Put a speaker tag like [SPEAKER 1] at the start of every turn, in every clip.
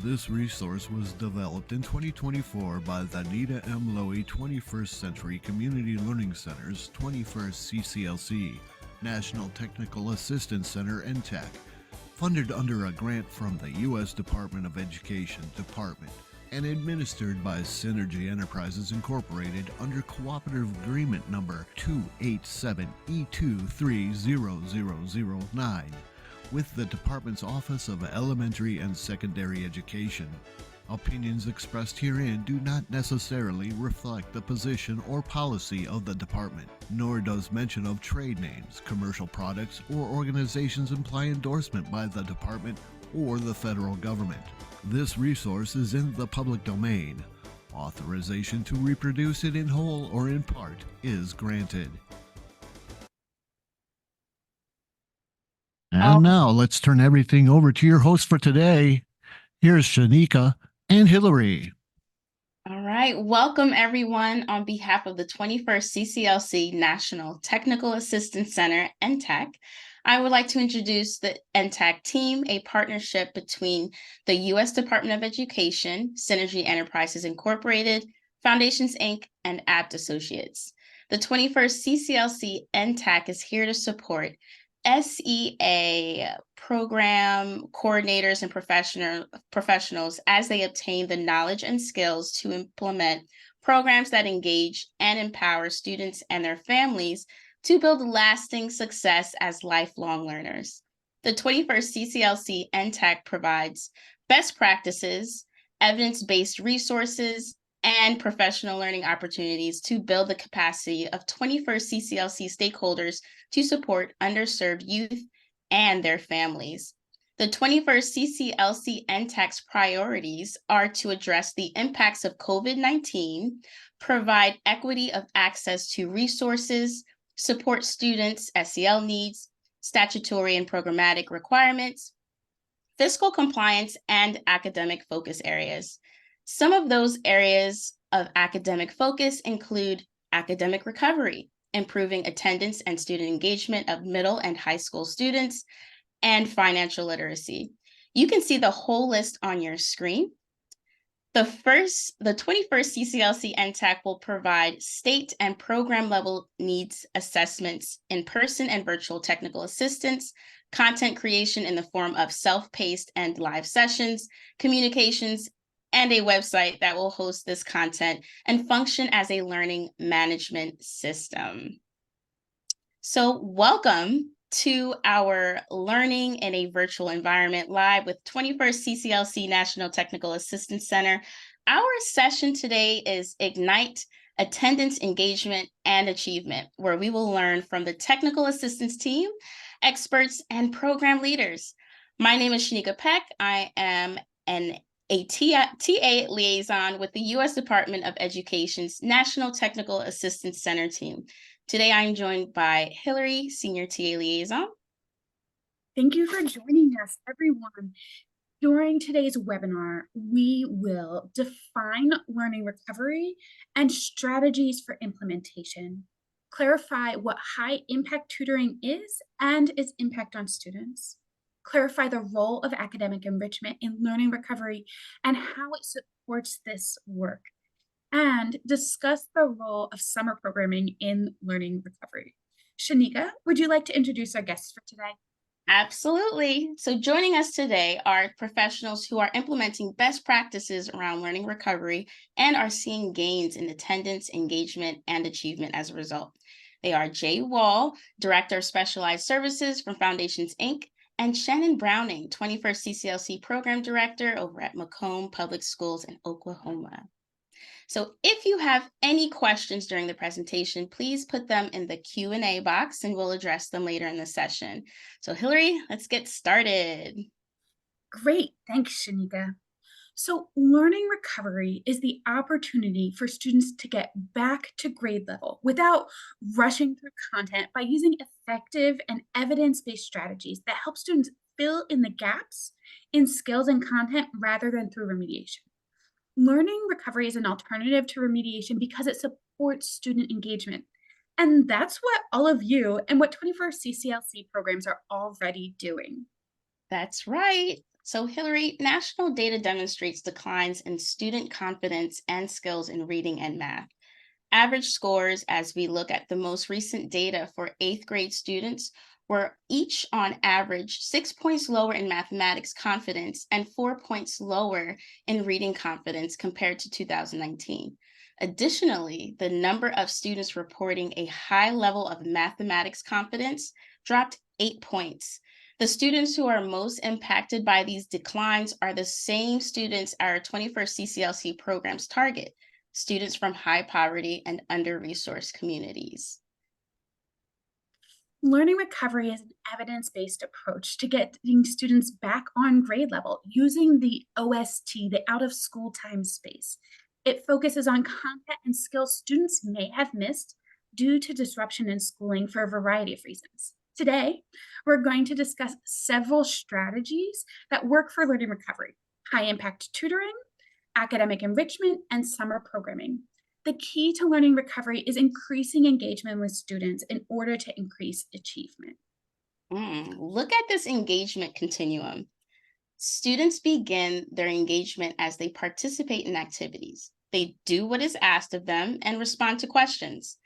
[SPEAKER 1] This resource was developed in 2024 by the Nita M. Lowy 21st Century Community Learning Center's 21st CCLC National Technical Assistance Center NTAC, funded under a grant from the U.S. Department of Education Department and administered by Synergy Enterprises Incorporated under Cooperative Agreement Number 287E230009 with the Department's Office of Elementary and Secondary Education. Opinions expressed herein do not necessarily reflect the position or policy of the Department, nor does mention of trade names, commercial products, or organizations imply endorsement by the Department or the federal government. This resource is in the public domain. Authorization to reproduce it in whole or in part is granted. And now let's turn everything over to your host for today. Here's Shanika and Hillary.
[SPEAKER 2] All right, welcome everyone on behalf of the 21st CCLC National Technical Assistance Center, NTAC. I would like to introduce the NTAC team, a partnership between the U.S. Department of Education, Synergy Enterprises Incorporated, Foundations, Inc., and Apt Associates. The 21st CCLC NTAC is here to support SEA program coordinators and professionals as they obtain the knowledge and skills to implement programs that engage and empower students and their families to build lasting success as lifelong learners. The 21st CCLC NTAC provides best practices, evidence-based resources, and professional learning opportunities to build the capacity of 21st CCLC stakeholders to support underserved youth and their families. The 21st CCLC NTAC's priorities are to address the impacts of COVID-19, provide equity of access to resources, support students' SEL needs, statutory and programmatic requirements, fiscal compliance, and academic focus areas. Some of those areas of academic focus include academic recovery, improving attendance and student engagement of middle and high school students, and financial literacy. You can see the whole list on your screen. The 21st CCLC NTAC will provide state and program level needs assessments, in-person and virtual technical assistance, content creation in the form of self-paced and live sessions, communications, and a website that will host this content and function as a learning management system. So welcome to our Learning in a Virtual Environment live with 21st CCLC National Technical Assistance Center. Our session today is Ignite Attendance, Engagement, and Achievement, where we will learn from the technical assistance team, experts, and program leaders. My name is Shanika Peck. I am a TA liaison with the U.S. Department of Education's National Technical Assistance Center team. Today, I'm joined by Hillary, Senior TA Liaison.
[SPEAKER 3] Thank you for joining us, everyone. During today's webinar, we will define learning recovery and strategies for implementation, clarify what high-impact tutoring is and its impact on students, clarify the role of academic enrichment in learning recovery and how it supports this work, and discuss the role of summer programming in learning recovery. Shanika, would you like to introduce our guests for today?
[SPEAKER 2] Absolutely. So joining us today are professionals who are implementing best practices around learning recovery and are seeing gains in attendance, engagement, and achievement as a result. They are Jay Wall, Director of Specialized Services from Foundations, Inc., and Shannon Browning, 21st CCLC Program Director over at Macomb Public Schools in Oklahoma. So if you have any questions during the presentation, please put them in the Q&A box and we'll address them later in the session. So Hillary, let's get started.
[SPEAKER 3] Great, thanks, Shanika. So learning recovery is the opportunity for students to get back to grade level without rushing through content by using effective and evidence-based strategies that help students fill in the gaps in skills and content rather than through remediation. Learning recovery is an alternative to remediation because it supports student engagement. And that's what all of you and what 21st CCLC programs are already doing.
[SPEAKER 2] That's right. So, Hillary, national data demonstrates declines in student confidence and skills in reading and math. Average scores, as we look at the most recent data for eighth grade students, were each on average 6 points lower in mathematics confidence and 4 points lower in reading confidence compared to 2019. Additionally, the number of students reporting a high level of mathematics confidence dropped 8 points. The students who are most impacted by these declines are the same students our 21st CCLC programs target, students from high poverty and under-resourced communities.
[SPEAKER 3] Learning recovery is an evidence-based approach to getting students back on grade level using the OST, the out of school time space. It focuses on content and skills students may have missed due to disruption in schooling for a variety of reasons. Today, we're going to discuss several strategies that work for learning recovery: high impact tutoring, academic enrichment, and summer programming. The key to learning recovery is increasing engagement with students in order to increase achievement.
[SPEAKER 2] Look at this engagement continuum. Students begin their engagement as they participate in activities. They do what is asked of them and respond to questions.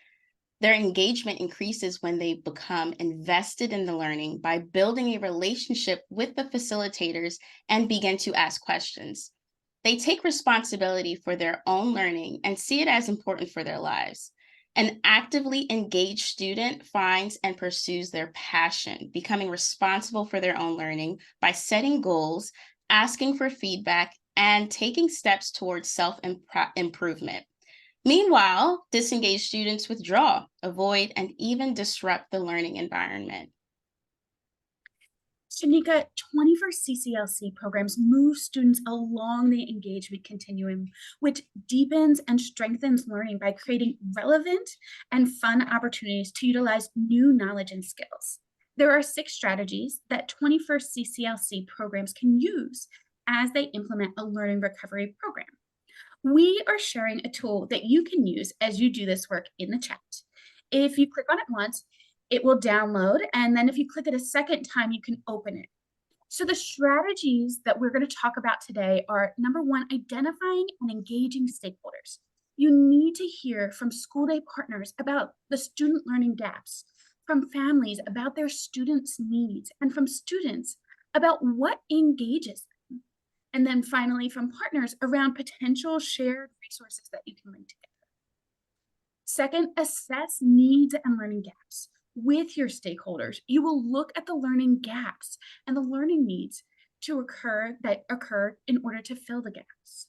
[SPEAKER 2] Their engagement increases when they become invested in the learning by building a relationship with the facilitators and begin to ask questions. They take responsibility for their own learning and see it as important for their lives. An actively engaged student finds and pursues their passion, becoming responsible for their own learning by setting goals, asking for feedback, and taking steps towards self-improvement. Meanwhile, disengaged students withdraw, avoid, and even disrupt the learning environment.
[SPEAKER 3] Shanika, 21st CCLC programs move students along the engagement continuum, which deepens and strengthens learning by creating relevant and fun opportunities to utilize new knowledge and skills. There are 6 strategies that 21st CCLC programs can use as they implement a learning recovery program. We are sharing a tool that you can use as you do this work in the chat. If you click on it once, it will download, and then if you click it a second time, you can open it. So the strategies that we're going to talk about today are: number 1, identifying and engaging stakeholders. You need to hear from school day partners about the student learning gaps, from families about their students' needs, and from students about what engages them. And then finally, from partners around potential shared resources that you can link together. Second, assess needs and learning gaps. With your stakeholders, you will look at the learning gaps and the learning needs that occur in order to fill the gaps.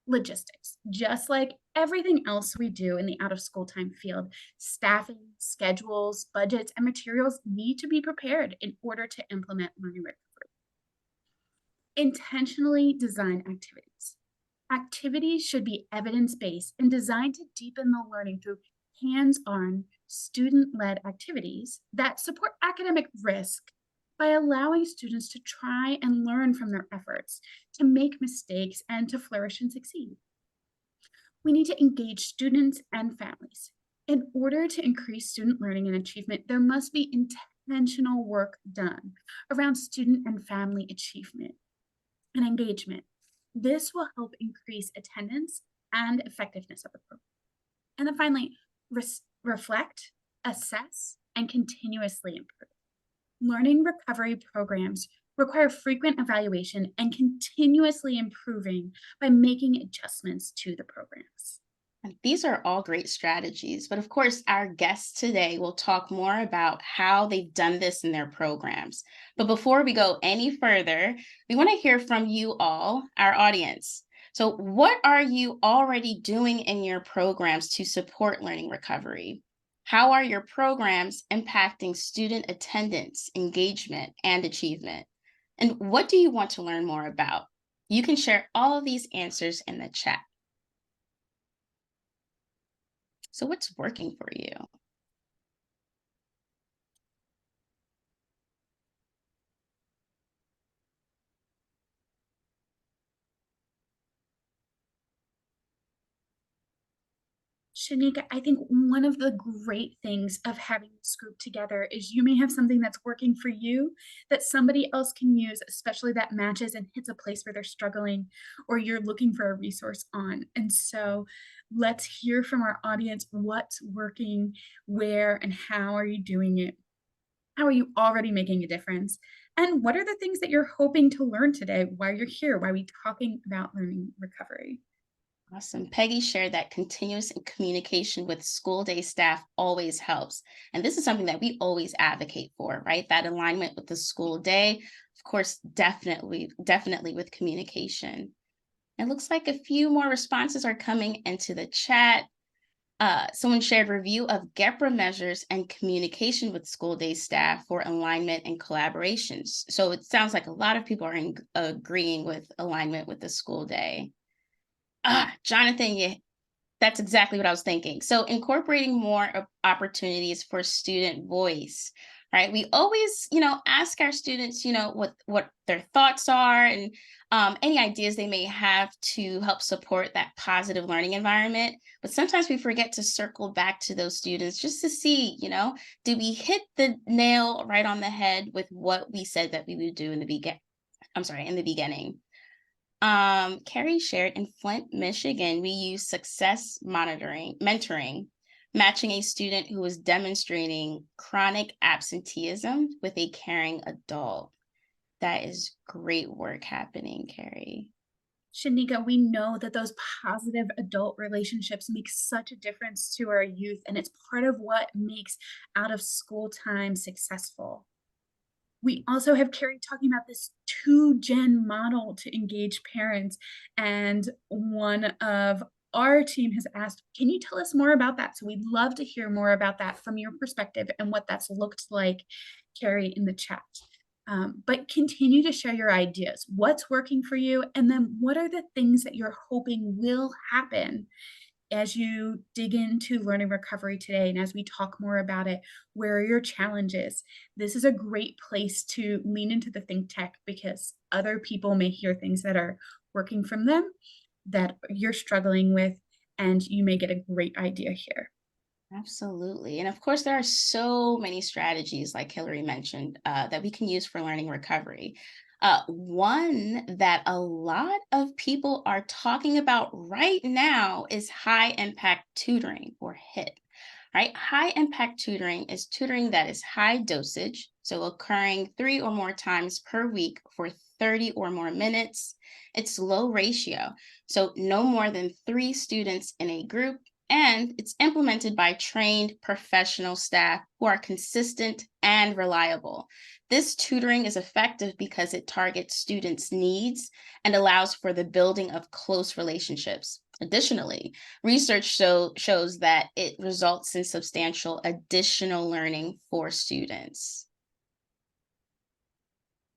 [SPEAKER 3] Logistics: just like everything else we do in the out of school time field, staffing, schedules, budgets, and materials need to be prepared in order to implement learning recovery. Intentionally design activities. Activities should be evidence-based and designed to deepen the learning through hands-on, student-led activities that support academic risk by allowing students to try and learn from their efforts, to make mistakes, and to flourish and succeed. We need to engage students and families. In order to increase student learning and achievement, there must be intentional work done around student and family achievement and engagement. This will help increase attendance and effectiveness of the program. And then finally, reflect, assess, and continuously improve. Learning recovery programs require frequent evaluation and continuously improving by making adjustments to the programs.
[SPEAKER 2] And these are all great strategies, but of course, our guests today will talk more about how they've done this in their programs. But before we go any further, we want to hear from you all, our audience. So what are you already doing in your programs to support learning recovery? How are your programs impacting student attendance, engagement, and achievement? And what do you want to learn more about? You can share all of these answers in the chat. So what's working for you?
[SPEAKER 3] Shanika, I think one of the great things of having this group together is you may have something that's working for you that somebody else can use, especially that matches and hits a place where they're struggling or you're looking for a resource on. And so let's hear from our audience what's working, where, and how are you doing it? How are you already making a difference? And what are the things that you're hoping to learn today while you're here? Why are we talking about learning recovery?
[SPEAKER 2] Awesome. Peggy shared that continuous communication with school day staff always helps. And this is something that we always advocate for, right? That alignment with the school day, of course, definitely with communication. It looks like a few more responses are coming into the chat. Someone shared review of GEPRA measures and communication with school day staff for alignment and collaborations. So it sounds like a lot of people are agreeing with alignment with the school day. Jonathan, yeah, that's exactly what I was thinking. So incorporating more opportunities for student voice, right? We always, ask our students, what their thoughts are and any ideas they may have to help support that positive learning environment. But sometimes we forget to circle back to those students just to see, did we hit the nail right on the head with what we said that we would do in the beginning. Carrie shared in Flint, Michigan, we use success mentoring, matching a student who was demonstrating chronic absenteeism with a caring adult. That is great work happening, Carrie.
[SPEAKER 3] Shanika, we know that those positive adult relationships make such a difference to our youth, and it's part of what makes out of school time successful. We also have Carrie talking about this 2-gen model to engage parents. And one of our team has asked, can you tell us more about that? So we'd love to hear more about that from your perspective and what that's looked like, Carrie, in the chat. But continue to share your ideas. What's working for you? And then what are the things that you're hoping will happen as you dig into learning recovery today, and as we talk more about it, where are your challenges? This is a great place to lean into the think tech because other people may hear things that are working from them that you're struggling with, and you may get a great idea here.
[SPEAKER 2] Absolutely. And of course, there are so many strategies, like Hillary mentioned, that we can use for learning recovery. One that a lot of people are talking about right now is high impact tutoring, or HIT, right? High impact tutoring is tutoring that is high dosage, so occurring 3 or more times per week for 30 or more minutes. It's low ratio, so no more than 3 students in a group, and it's implemented by trained professional staff who are consistent and reliable. This tutoring is effective because it targets students' needs and allows for the building of close relationships. Additionally, research shows that it results in substantial additional learning for students.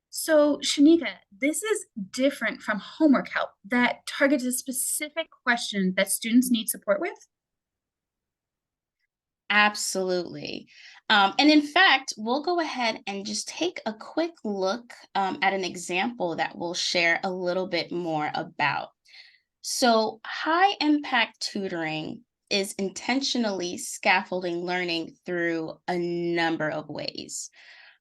[SPEAKER 3] So, Shanika, this is different from homework help that targets a specific question that students need support with.
[SPEAKER 2] Absolutely. And in fact, we'll go ahead and just take a quick look at an example that we'll share a little bit more about. So, high impact tutoring is intentionally scaffolding learning through a number of ways.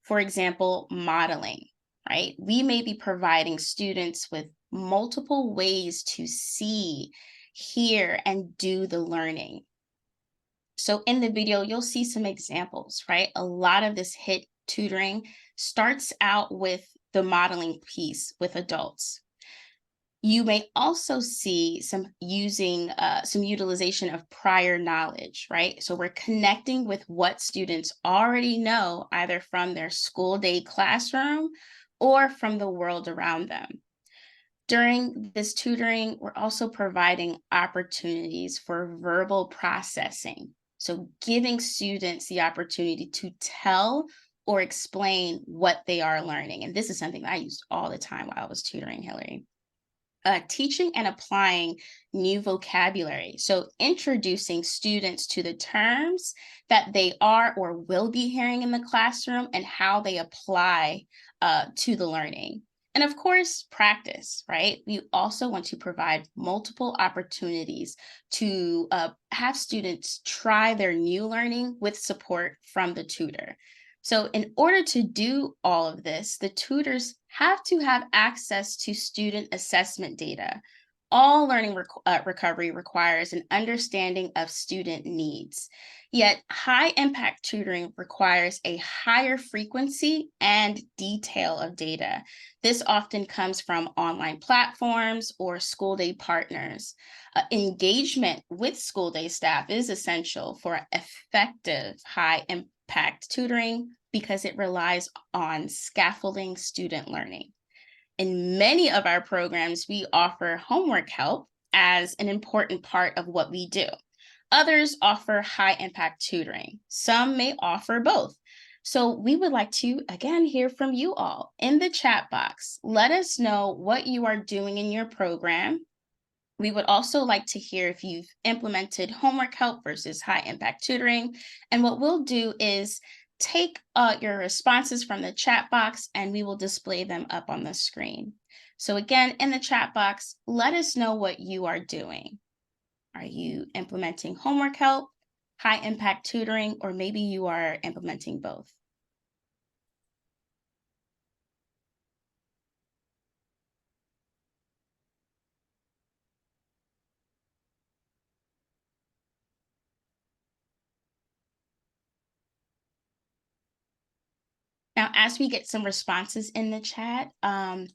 [SPEAKER 2] For example, modeling, right? We may be providing students with multiple ways to see, hear, and do the learning. So in the video, you'll see some examples, right? A lot of this HIT tutoring starts out with the modeling piece with adults. You may also see some utilization of prior knowledge, right? So we're connecting with what students already know, either from their school day classroom or from the world around them. During this tutoring, we're also providing opportunities for verbal processing. So giving students the opportunity to tell or explain what they are learning. And this is something that I used all the time while I was tutoring, Hillary. Teaching and applying new vocabulary. So introducing students to the terms that they are or will be hearing in the classroom and how they apply to the learning. And of course, practice, right? We also want to provide multiple opportunities to have students try their new learning with support from the tutor. So in order to do all of this, the tutors have to have access to student assessment data. All learning recovery requires an understanding of student needs. Yet high impact tutoring requires a higher frequency and detail of data. This often comes from online platforms or school day partners. Engagement with school day staff is essential for effective high impact tutoring because it relies on scaffolding student learning. In many of our programs, we offer homework help as an important part of what we do. Others offer high impact tutoring. Some may offer both. So we would like to, again, hear from you all in the chat box. Let us know what you are doing in your program. We would also like to hear if you've implemented homework help versus high impact tutoring. And what we'll do is take your responses from the chat box and we will display them up on the screen. So again, in the chat box, let us know what you are doing. Are you implementing homework help, high impact tutoring, or maybe you are implementing both? Now, as we get some responses in the chat, I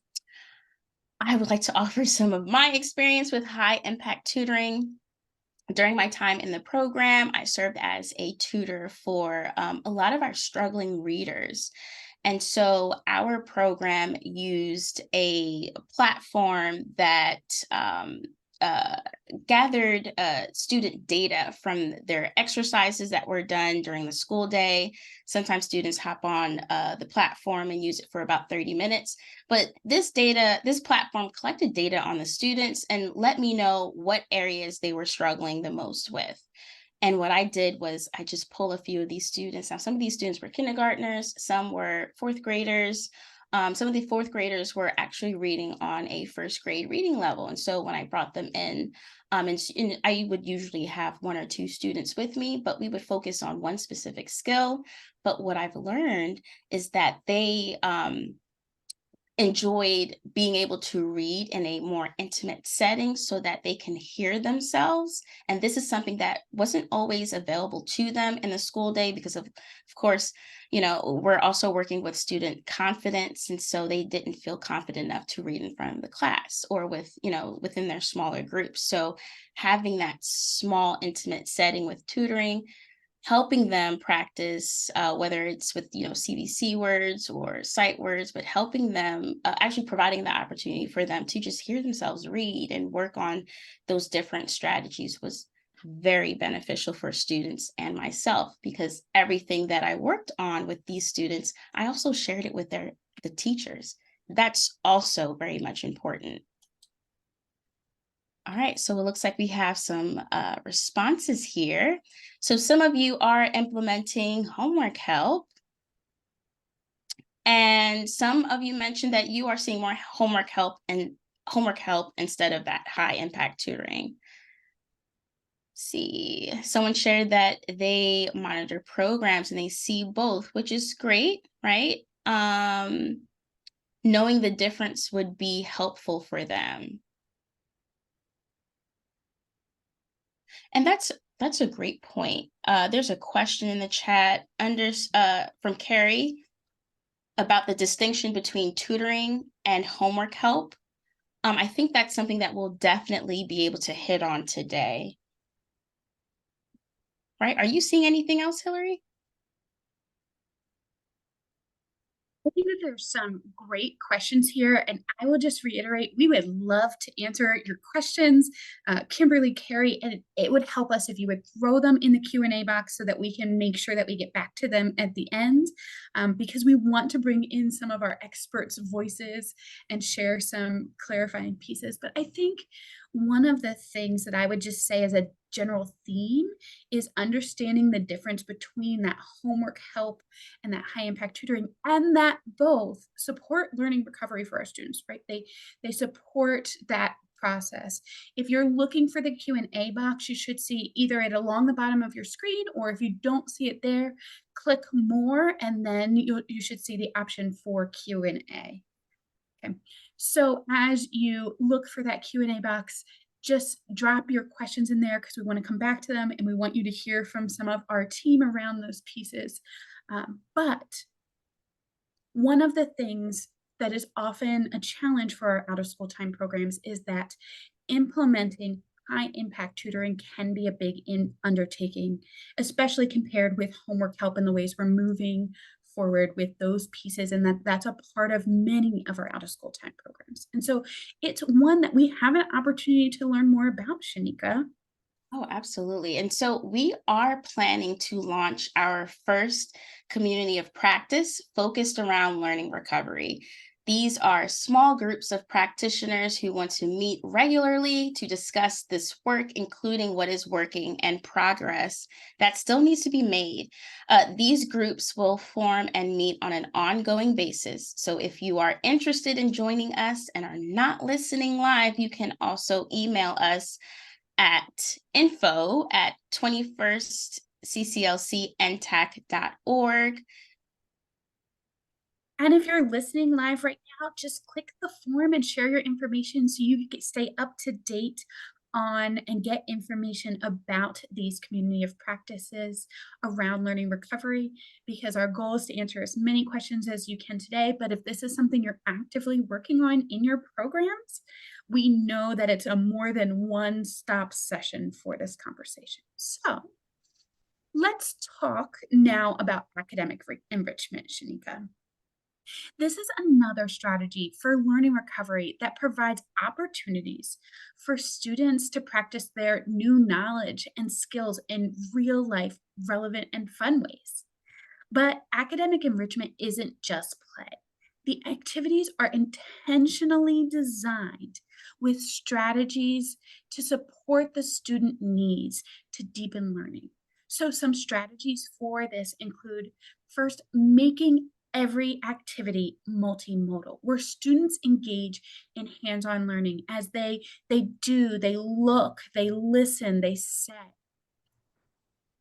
[SPEAKER 2] would like to offer some of my experience with high impact tutoring. During my time in the program, I served as a tutor for a lot of our struggling readers. And so our program used a platform that uh, gathered student data from their exercises that were done during the school day. Sometimes students hop on the platform and use it for about 30 minutes. But this platform collected data on the students and let me know what areas they were struggling the most with. And what I did was I just pull a few of these students. Now, some of these students were kindergartners, some were fourth graders. Some of the fourth graders were actually reading on a first grade reading level. And so when I brought them in, and I would usually have one or two students with me, but we would focus on one specific skill. But what I've learned is that they enjoyed being able to read in a more intimate setting so that they can hear themselves. And this is something that wasn't always available to them in the school day because of course, we're also working with student confidence. And so they didn't feel confident enough to read in front of the class or within their smaller groups. So having that small, intimate setting with tutoring, helping them practice, whether it's with CVC words or sight words, but helping them actually providing the opportunity for them to just hear themselves read and work on those different strategies was very beneficial for students and myself, because everything that I worked on with these students, I also shared it with the teachers. That's also very much important. All right, so it looks like we have some responses here. So some of you are implementing homework help. And some of you mentioned that you are seeing more homework help instead of that high impact tutoring. See, someone shared that they monitor programs and they see both, which is great, right? Knowing the difference would be helpful for them. And that's a great point. There's a question in the chat from Carrie about the distinction between tutoring and homework help. I think that's something that we'll definitely be able to hit on today. Right? Are you seeing anything else, Hillary?
[SPEAKER 3] I think that there's some great questions here, and I will just reiterate, we would love to answer your questions, Kimberly, Carrie, and it would help us if you would throw them in the Q&A box so that we can make sure that we get back to them at the end, because we want to bring in some of our experts' voices and share some clarifying pieces. But I think One of the things that I would just say as a general theme is understanding the difference between that homework help and that high impact tutoring, and that both support learning recovery for our students, right? They support that process. If you're looking for the Q&A box, you should see either it along the bottom of your screen, or if you don't see it there, click more, and then you should see the option for Q&A. Okay. So as you look for that Q&A box, just drop your questions in there because we want to come back to them and we want you to hear from some of our team around those pieces. But one of the things that is often a challenge for our out of school time programs is that implementing high impact tutoring can be a big undertaking, especially compared with homework help and the ways we're moving forward with those pieces, and that's a part of many of our out of school time programs. And so it's one that we have an opportunity to learn more about, Shanika.
[SPEAKER 2] Oh, absolutely. And so we are planning to launch our first community of practice focused around learning recovery. These are small groups of practitioners who want to meet regularly to discuss this work, including what is working and progress that still needs to be made. These groups will form and meet on an ongoing basis. So if you are interested in joining us and are not listening live, you can also email us at info@21st CCLC NTAC.org.
[SPEAKER 3] And if you're listening live right now, just click the form and share your information so you can stay up to date on and get information about these community of practices around learning recovery, because our goal is to answer as many questions as you can today. But if this is something you're actively working on in your programs, we know that it's a more than one-stop session for this conversation. So let's talk now about academic enrichment, Shanika. This is another strategy for learning recovery that provides opportunities for students to practice their new knowledge and skills in real life, relevant, and fun ways. But academic enrichment isn't just play. The activities are intentionally designed with strategies to support the student needs to deepen learning. So some strategies for this include, first, making every activity multimodal, where students engage in hands-on learning as they look, they listen, they say.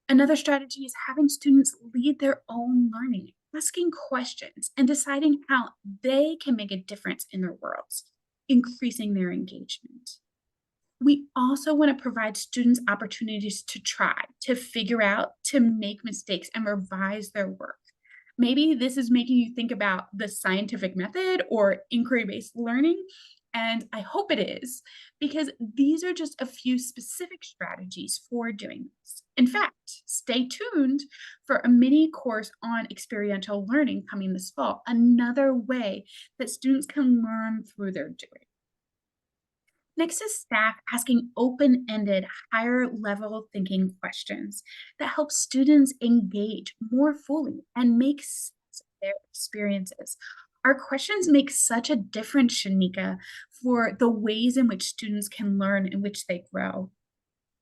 [SPEAKER 3] Another strategy is having students lead their own learning, asking questions and deciding how they can make a difference in their worlds, increasing their engagement. We also want to provide students opportunities to try, to figure out, to make mistakes and revise their work. Maybe this is making you think about the scientific method or inquiry-based learning, and I hope it is, because these are just a few specific strategies for doing this. In fact, stay tuned for a mini course on experiential learning coming this fall, another way that students can learn through their doing. Next is staff asking open-ended, higher-level thinking questions that help students engage more fully and make sense of their experiences. Our questions make such a difference, Shanika, for the ways in which students can learn, in which they grow.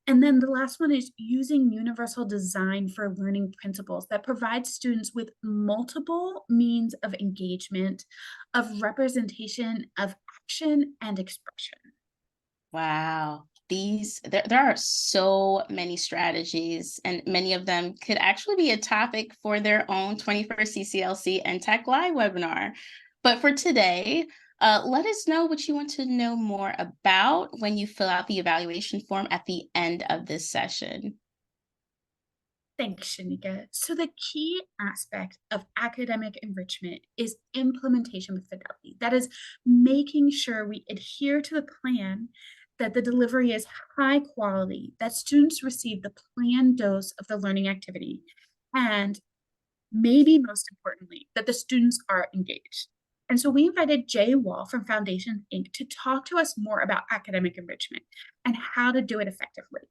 [SPEAKER 3] And then the last one is using universal design for learning principles that provide students with multiple means of engagement, of representation, of action, and expression.
[SPEAKER 2] Wow. There are so many strategies, and many of them could actually be a topic for their own 21st CCLC NTAC Live webinar. But for today, let us know what you want to know more about when you fill out the evaluation form at the end of this session.
[SPEAKER 3] Thanks, Shanika. So the key aspect of academic enrichment is implementation with fidelity. That is making sure we adhere to the plan, that the delivery is high quality, that students receive the planned dose of the learning activity, and maybe most importantly, that the students are engaged. And so we invited Jay Wall from Foundations Inc. to talk to us more about academic enrichment and how to do it effectively.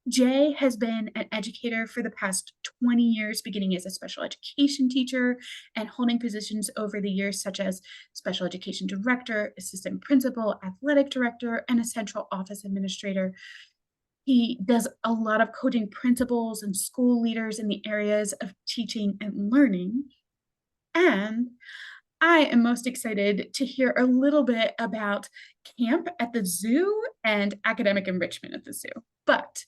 [SPEAKER 3] Jay has been an educator for the past 20 years, beginning as a special education teacher and holding positions over the years such as special education director, assistant principal, athletic director, and a central office administrator. He does a lot of coaching principals and school leaders in the areas of teaching and learning. And I am most excited to hear a little bit about camp at the zoo and academic enrichment at the zoo. But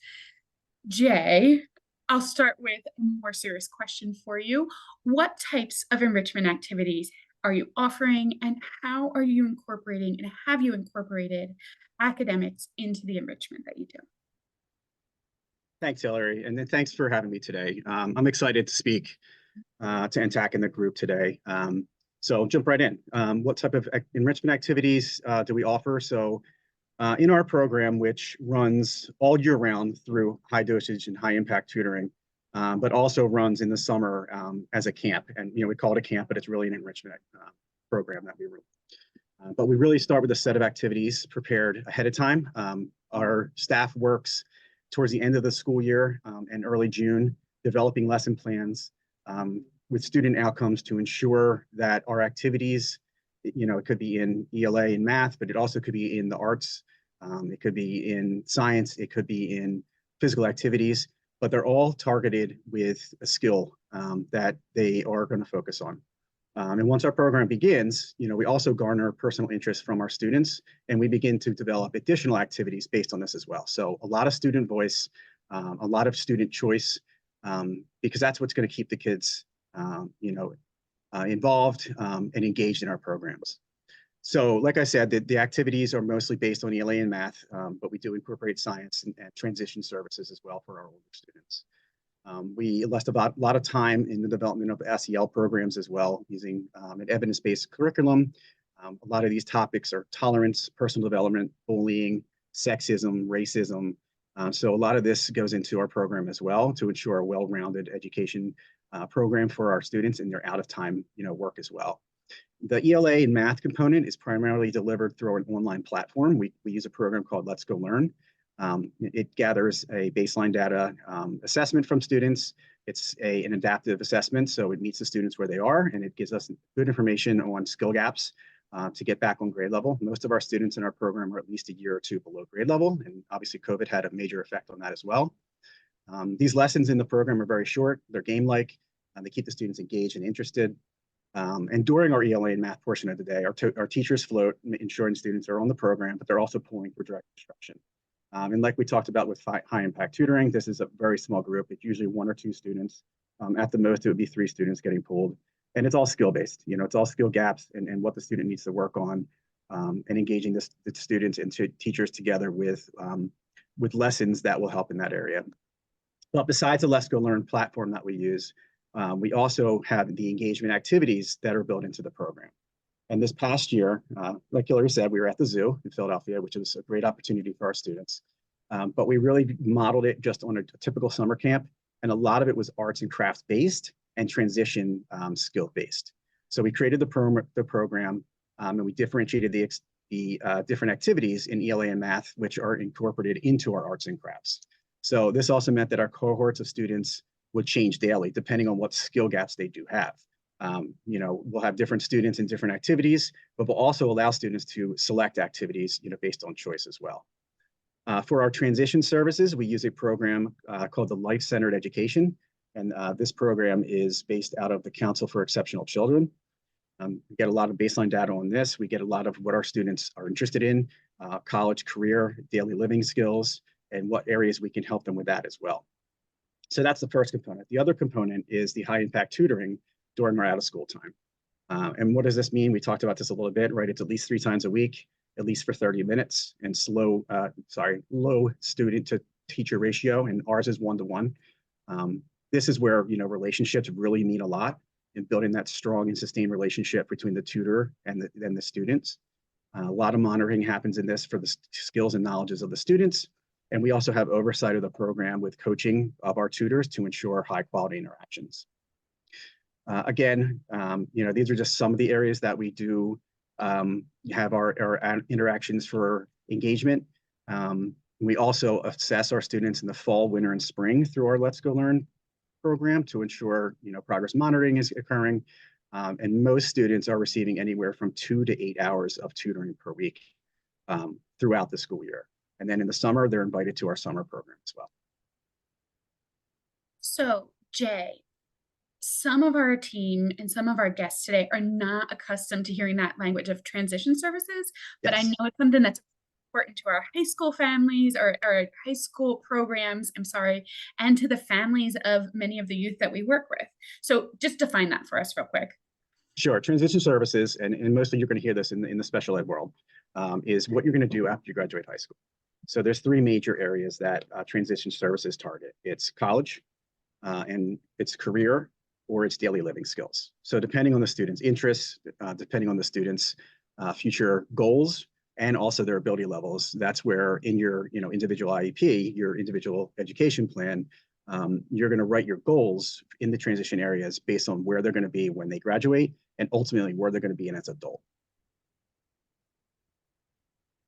[SPEAKER 3] Jay, I'll start with a more serious question for you. What types of enrichment activities are you offering, and how are you incorporating and have you incorporated academics into the enrichment that you do?
[SPEAKER 4] Thanks, Hillary, and then thanks for having me today. I'm excited to speak to NTAC in the group today. So jump right in. What type of enrichment activities do we offer? So in our program, which runs all year round through high dosage and high impact tutoring, but also runs in the summer as a camp. And we call it a camp, but it's really an enrichment program that we run. But we really start with a set of activities prepared ahead of time. Our staff works towards the end of the school year and early June, developing lesson plans with student outcomes to ensure that our activities, it could be in ELA and math, but it also could be in the arts, it could be in science, it could be in physical activities, but they're all targeted with a skill that they are going to focus on. And once our program begins, we also garner personal interest from our students, and we begin to develop additional activities based on this as well. So a lot of student voice, a lot of student choice, because that's what's going to keep the kids, involved and engaged in our programs. So like I said, the activities are mostly based on ELA and math, but we do incorporate science and transition services as well for our older students. We invest a lot of time in the development of SEL programs as well, using an evidence-based curriculum. A lot of these topics are tolerance, personal development, bullying, sexism, racism. So a lot of this goes into our program as well to ensure a well-rounded education program for our students in their out-of-time work as well. The ELA and math component is primarily delivered through an online platform. We use a program called Let's Go Learn. It gathers a baseline data assessment from students. It's an adaptive assessment, so it meets the students where they are, and it gives us good information on skill gaps to get back on grade level. Most of our students in our program are at least a year or two below grade level, and obviously COVID had a major effect on that as well. These lessons in the program are very short. They're game-like. They keep the students engaged and interested. And during our ELA and math portion of the day, our teachers float, ensuring students are on the program, but they're also pulling for direct instruction. And like we talked about with high impact tutoring, this is a very small group. It's usually 1 or 2 students. At the most, it would be 3 students getting pulled. And it's all skill-based. It's all skill gaps and what the student needs to work on, and engaging the students and teachers together with lessons that will help in that area. But besides the Let's Go Learn platform that we use, we also have the engagement activities that are built into the program. And this past year, like Hillary said, we were at the zoo in Philadelphia, which was a great opportunity for our students. But we really modeled it just on a typical summer camp. And a lot of it was arts and crafts based and transition skill based. So we created the program and we differentiated the different activities in ELA and math, which are incorporated into our arts and crafts. So this also meant that our cohorts of students would change daily depending on what skill gaps they do have. We'll have different students in different activities, but we'll also allow students to select activities, based on choice as well. For our transition services, we use a program called the Life-Centered Education. And this program is based out of the Council for Exceptional Children. We get a lot of baseline data on this. We get a lot of what our students are interested in, college, career, daily living skills, and what areas we can help them with that as well. So that's the first component. The other component is the high impact tutoring during our out of school time. And what does this mean? We talked about this a little bit, right? It's at least 3 times a week, at least for 30 minutes, and low student to teacher ratio, and ours is 1-to-1. This is where, relationships really mean a lot in building that strong and sustained relationship between the tutor and the students. A lot of monitoring happens in this for the skills and knowledges of the students. And we also have oversight of the program with coaching of our tutors to ensure high quality interactions. Again, these are just some of the areas that we do have our interactions for engagement. We also assess our students in the fall, winter, and spring through our Let's Go Learn program to ensure progress monitoring is occurring. And most students are receiving anywhere from 2 to 8 hours of tutoring per week throughout the school year. And then in the summer, they're invited to our summer program as well.
[SPEAKER 3] So, Jay, some of our team and some of our guests today are not accustomed to hearing that language of transition services, but I
[SPEAKER 4] Yes.
[SPEAKER 3] know it's something that's important to our high school families or our high school programs, and to the families of many of the youth that we work with. So just define that for us real quick.
[SPEAKER 4] Sure. Transition services, and mostly you're going to hear this in the special ed world, is what you're going to do after you graduate high school. So there's three major areas that transition services target. It's college, and it's career, or it's daily living skills. So depending on the student's interests, depending on the student's future goals, and also their ability levels, that's where in your individual IEP, your individual education plan, you're going to write your goals in the transition areas based on where they're going to be when they graduate and ultimately where they're going to be in as adult.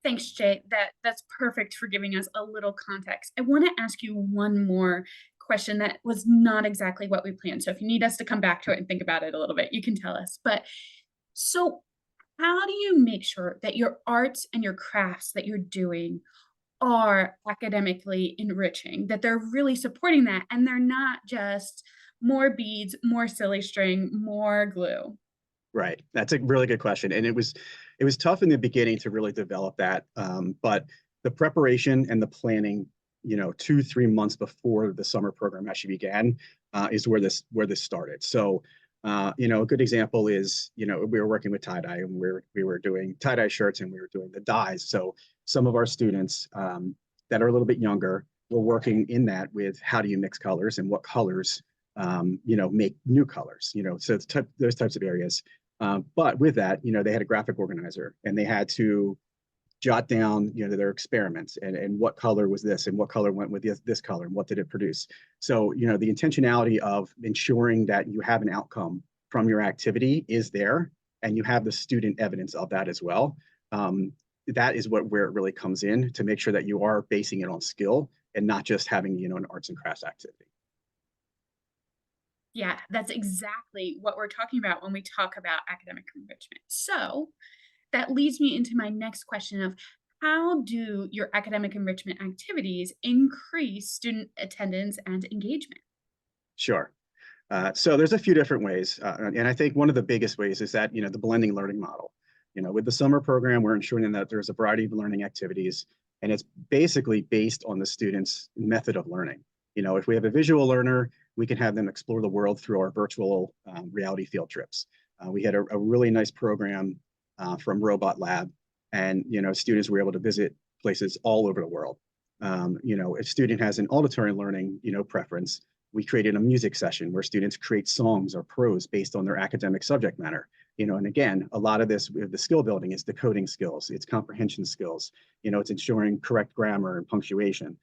[SPEAKER 3] Thanks, Jay. That's perfect for giving us a little context. I want to ask you one more question that was not exactly what we planned. So if you need us to come back to it and think about it a little bit, you can tell us. But so how do you make sure that your arts and your crafts that you're doing are academically enriching, that they're really supporting that and they're not just more beads, more silly string, more glue?
[SPEAKER 4] Right. That's a really good question. And it was tough in the beginning to really develop that. But the preparation and the planning, 2-3 months before the summer program actually began, is where this started. So, a good example is, we were working with tie-dye and we were doing tie-dye shirts and we were doing the dyes. So some of our students that are a little bit younger were working in that with how do you mix colors and what colors, make new colors, so those types of areas. But with that, they had a graphic organizer and they had to jot down, their experiments and what color was this and what color went with this color and what did it produce. So, the intentionality of ensuring that you have an outcome from your activity is there and you have the student evidence of that as well. That is where it really comes in to make sure that you are basing it on skill and not just having, an arts and crafts activity.
[SPEAKER 3] Yeah, that's exactly what we're talking about when we talk about academic enrichment. So that leads me into my next question of how do your academic enrichment activities increase student attendance and engagement?
[SPEAKER 4] Sure. So there's a few different ways. And I think one of the biggest ways is that, the blending learning model. With the summer program, we're ensuring that there's a variety of learning activities, and it's basically based on the student's method of learning. If we have a visual learner, we can have them explore the world through our virtual reality field trips. We had a really nice program from Robot Lab, and students were able to visit places all over the world. If student has an auditory learning preference, we created a music session where students create songs or prose based on their academic subject matter. And again, a lot of this with the skill building is decoding skills, it's comprehension skills, it's ensuring correct grammar and punctuation.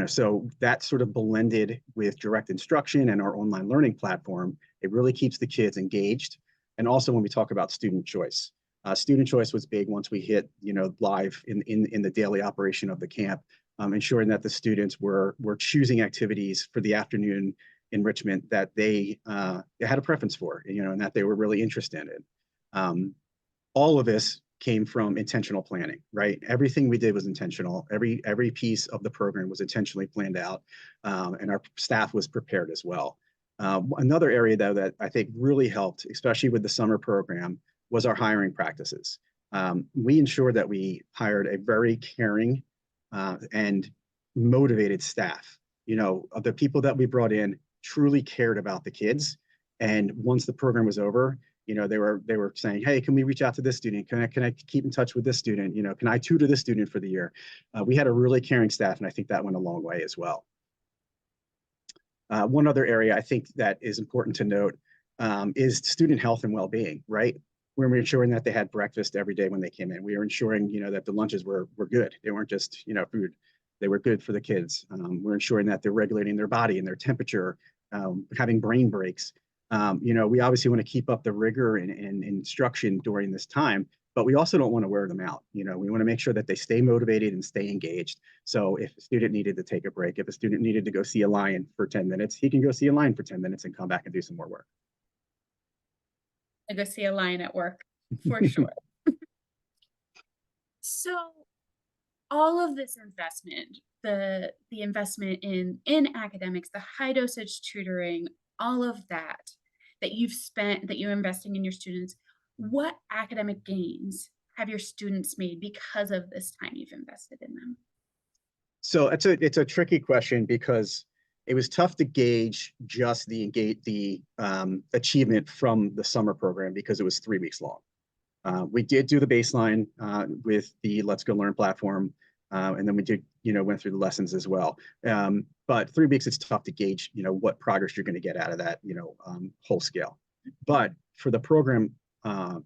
[SPEAKER 4] So that sort of blended with direct instruction and our online learning platform, it really keeps the kids engaged. And also when we talk about student choice was big once we hit, live in the daily operation of the camp, ensuring that the students were choosing activities for the afternoon enrichment that they had a preference for, and that they were really interested in. All of this came from intentional planning, right? Everything we did was intentional. Every piece of the program was intentionally planned out, and our staff was prepared as well. Another area, though, that I think really helped, especially with the summer program, was our hiring practices. We ensured that we hired a very caring and motivated staff. The people that we brought in truly cared about the kids. And once the program was over, they were saying, hey, can we reach out to this student? Can I keep in touch with this student? Can I tutor this student for the year? We had a really caring staff, and I think that went a long way as well. One other area I think that is important to note is student health and well-being, right? We were ensuring that they had breakfast every day when they came in. We were ensuring, that the lunches were good. They weren't just, food. They were good for the kids. We're ensuring that they're regulating their body and their temperature, having brain breaks. We obviously want to keep up the rigor and instruction during this time, but we also don't want to wear them out. You know, we want to make sure that they stay motivated and stay engaged. So if a student needed to take a break, if a student needed to go see a lion for 10 minutes, he can go see a lion for 10 minutes and come back and do some more work.
[SPEAKER 3] I go see a lion at work for sure. So all of this investment, the investment in academics, the high dosage tutoring, all of that you've spent, that you're investing in your students, what academic gains have your students made because of this time you've invested in them?
[SPEAKER 4] So it's a tricky question because it was tough to gauge just the achievement from the summer program because it was 3 weeks long. We did do the baseline with the Let's Go Learn platform, and then we did, went through the lessons as well. But 3 weeks, it's tough to gauge, what progress you're going to get out of that, whole scale. But for the program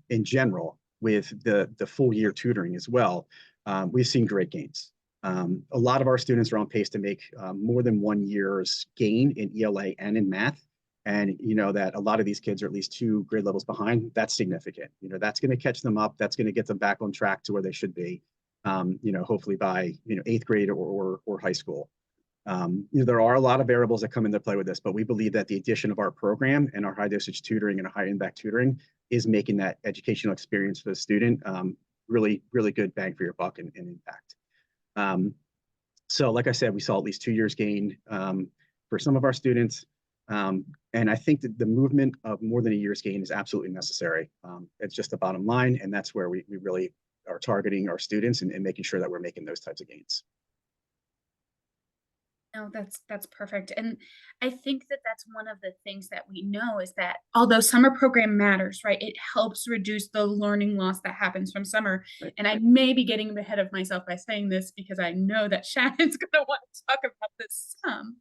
[SPEAKER 4] in general, with the full year tutoring as well, we've seen great gains. A lot of our students are on pace to make more than 1 year's gain in ELA and in math. And that a lot of these kids are at least 2 grade levels behind. That's significant. That's going to catch them up. That's going to get them back on track to where they should be. Hopefully by 8th grade or high school. There are a lot of variables that come into play with this, but we believe that the addition of our program and our high dosage tutoring and our high impact tutoring is making that educational experience for the student really, really good bang for your buck and impact. So like I said, we saw at least 2 years gain for some of our students. And I think that the movement of more than a year's gain is absolutely necessary. It's just the bottom line, and that's where we really are targeting our students and making sure that we're making those types of gains.
[SPEAKER 3] No, that's perfect. And I think that that's one of the things that we know is that although summer program matters, right, it helps reduce the learning loss that happens from summer. Right. And I may be getting ahead of myself by saying this because I know that Shannon's going to want to talk about this some,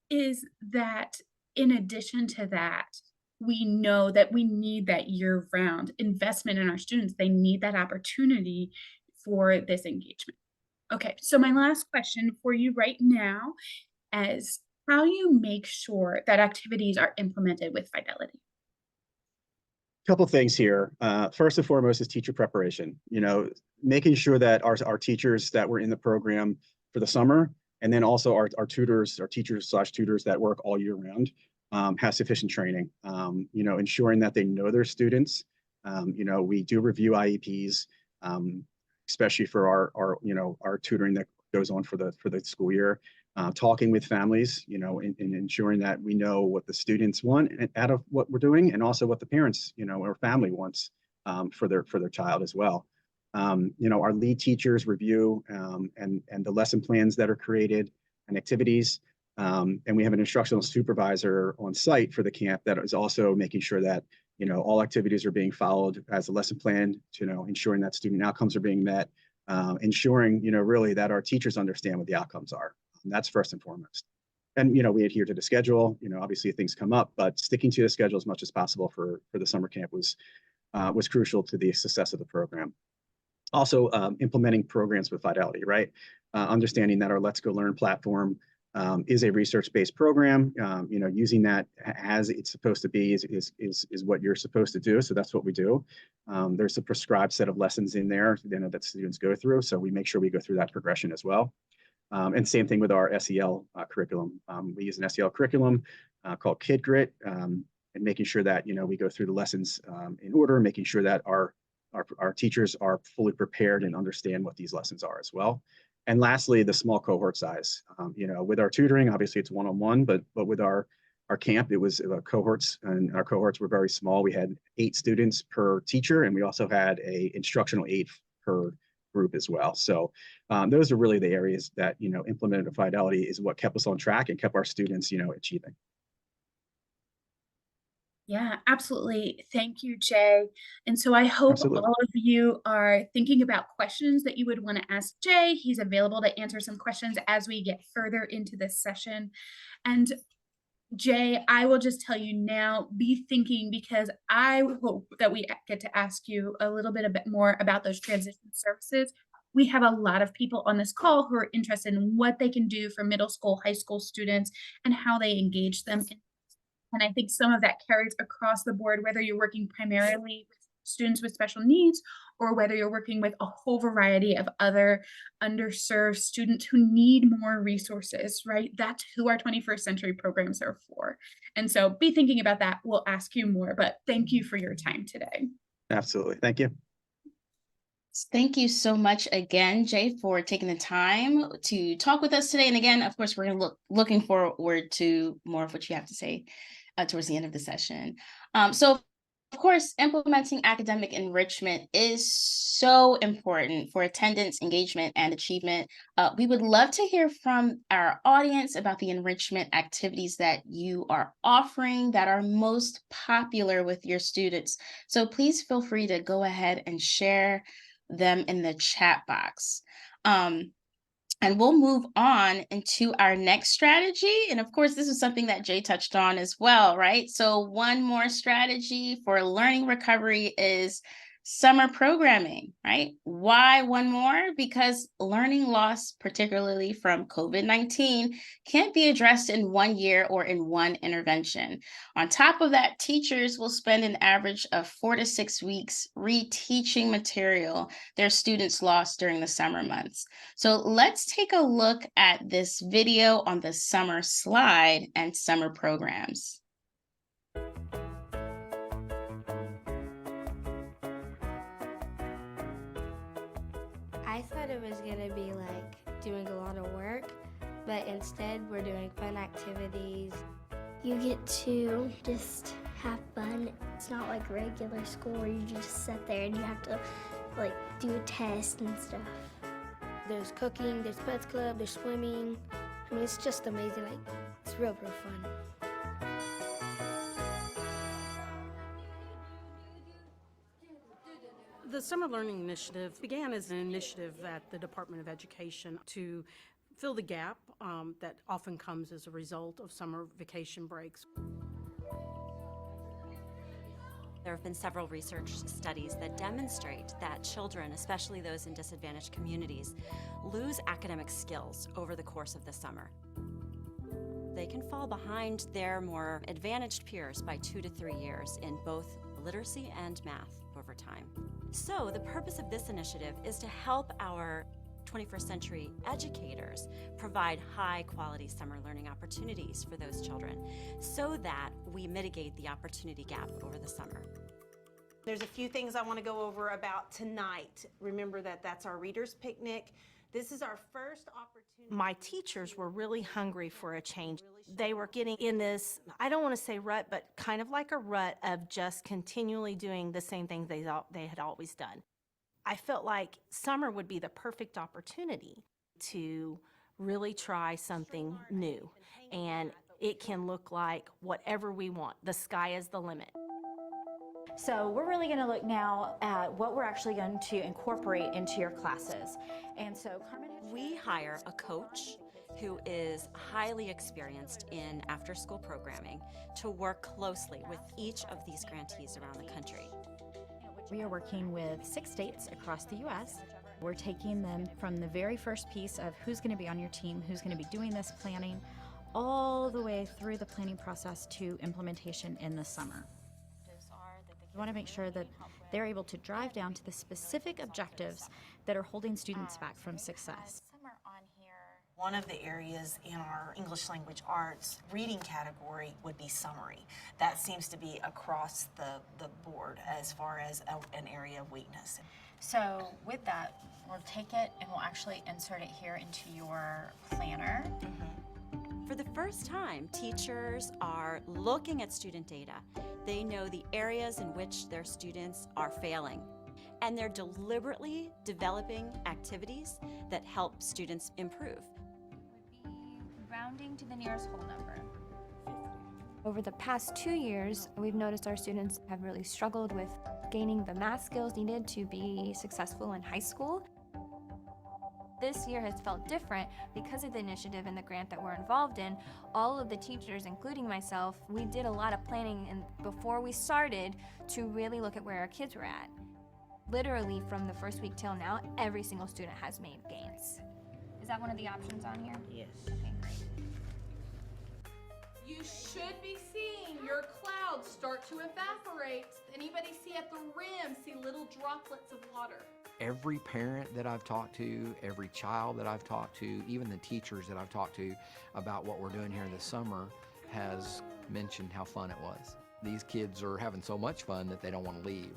[SPEAKER 3] is that in addition to that, we know that we need that year-round investment in our students. They need that opportunity for this engagement. Okay, so my last question for you right now is how do you make sure that activities are implemented with fidelity?
[SPEAKER 4] Couple things here. First and foremost is teacher preparation. Making sure that our teachers that were in the program for the summer, and then also our tutors, our teachers/tutors that work all year round, have sufficient training. Ensuring that they know their students. We do review IEPs. Especially for our tutoring that goes on for the school year, talking with families, and ensuring that we know what the students want out of what we're doing, and also what the parents, or family wants for their child as well. Our lead teachers review and the lesson plans that are created and activities, and we have an instructional supervisor on site for the camp that is also making sure that all activities are being followed as a lesson plan, ensuring that student outcomes are being met, ensuring, really that our teachers understand what the outcomes are. And that's first and foremost. And, we adhere to the schedule, obviously things come up, but sticking to the schedule as much as possible for the summer camp was crucial to the success of the program. Also, implementing programs with fidelity, right? Understanding that our Let's Go Learn platform is a research-based program. Using that as it's supposed to be is what you're supposed to do. So that's what we do. There's a prescribed set of lessons in there that students go through. So we make sure we go through that progression as well. And same thing with our SEL curriculum. We use an SEL curriculum called Kid Grit, and making sure that we go through the lessons in order, making sure that our teachers are fully prepared and understand what these lessons are as well. And lastly, the small cohort size. With our tutoring, obviously it's one-on-one, but with our camp, it was cohorts, and our cohorts were very small. We had 8 students per teacher, and we also had a instructional aide per group as well. So those are really the areas that implemented fidelity is what kept us on track and kept our students achieving.
[SPEAKER 3] Yeah, absolutely. Thank you, Jay. And so I hope
[SPEAKER 4] Absolutely.
[SPEAKER 3] all of you are thinking about questions that you would want to ask Jay. He's available to answer some questions as we get further into this session. And Jay, I will just tell you now, be thinking, because I hope that we get to ask you a little bit more about those transition services. We have a lot of people on this call who are interested in what they can do for middle school, high school students, and how they engage them. And I think some of that carries across the board, whether you're working primarily with students with special needs, or whether you're working with a whole variety of other underserved students who need more resources, right? That's who our 21st century programs are for. And so be thinking about that. We'll ask you more, but thank you for your time today.
[SPEAKER 4] Absolutely. Thank you.
[SPEAKER 2] Thank you so much again, Jay, for taking the time to talk with us today. And again, of course, we're looking forward to more of what you have to say towards the end of the session. So, of course, implementing academic enrichment is so important for attendance, engagement, and achievement. We would love to hear from our audience about the enrichment activities that you are offering that are most popular with your students. So please feel free to go ahead and share them in the chat box. And we'll move on into our next strategy. And of course, this is something that Jay touched on as well, right? So one more strategy for learning recovery is summer programming, right? Why one more? Because learning loss, particularly from COVID-19, can't be addressed in 1 year or in one intervention. On top of that, teachers will spend an average of 4 to 6 weeks reteaching material their students lost during the summer months. So let's take a look at this video on the summer slide and summer programs.
[SPEAKER 5] I thought it was going to be like doing a lot of work, but instead we're doing fun activities.
[SPEAKER 6] You get to just have fun. It's not like regular school where you just sit there and you have to like do a test and stuff.
[SPEAKER 5] There's cooking, there's Pets Club, there's swimming. I mean, it's just amazing. Like, it's real fun.
[SPEAKER 7] The Summer Learning Initiative began as an initiative at the Department of Education to fill the gap that often comes as a result of summer vacation breaks.
[SPEAKER 8] There have been several research studies that demonstrate that children, especially those in disadvantaged communities, lose academic skills over the course of the summer. They can fall behind their more advantaged peers by 2 to 3 years in both literacy and math over time. So the purpose of this initiative is to help our 21st century educators provide high quality summer learning opportunities for those children so that we mitigate the opportunity gap over the summer.
[SPEAKER 9] There's a few things I want to go over about tonight. Remember that that's our readers picnic. This is our first opportunity. My teachers were really hungry for a change. They were getting in this, I don't want to say rut, but kind of like a rut of just continually doing the same things they had always done. I felt like summer would be the perfect opportunity to really try something new. And it can look like whatever we want. The sky is the limit.
[SPEAKER 10] So we're really going to look now at what we're actually going to incorporate into your classes. And so Carmen,
[SPEAKER 8] we hire a coach who is highly experienced in after-school programming to work closely with each of these grantees around the country.
[SPEAKER 11] We are working with 6 states across the U.S. We're taking them from the very first piece of who's going to be on your team, who's going to be doing this planning, all the way through the planning process to implementation in the summer. We want to make sure that they're able to drive down to the specific objectives that are holding students back from success.
[SPEAKER 9] One of the areas in our English language arts reading category would be summary. That seems to be across the board as far as an area of weakness.
[SPEAKER 11] So with that, we'll take it and we'll actually insert it here into your planner.
[SPEAKER 8] For the first time, teachers are looking at student data. They know the areas in which their students are failing, and they're deliberately developing activities that help students improve.
[SPEAKER 12] Rounding to the nearest whole number.
[SPEAKER 13] Over the past 2 years, we've noticed our students have really struggled with gaining the math skills needed to be successful in high school. This year has felt different because of the initiative and the grant that we're involved in. All of the teachers, including myself, we did a lot of planning and before we started to really look at where our kids were at. Literally from the first week till now, every single student has made gains.
[SPEAKER 12] Is that one of the options on here?
[SPEAKER 9] Yes.
[SPEAKER 12] Okay, great. You should be seeing your clouds start to evaporate. Anybody see at the rim, see little droplets of water?
[SPEAKER 14] Every parent that I've talked to, every child that I've talked to, even the teachers that I've talked to about what we're doing here this summer has mentioned how fun it was. These kids are having so much fun that they don't want to leave.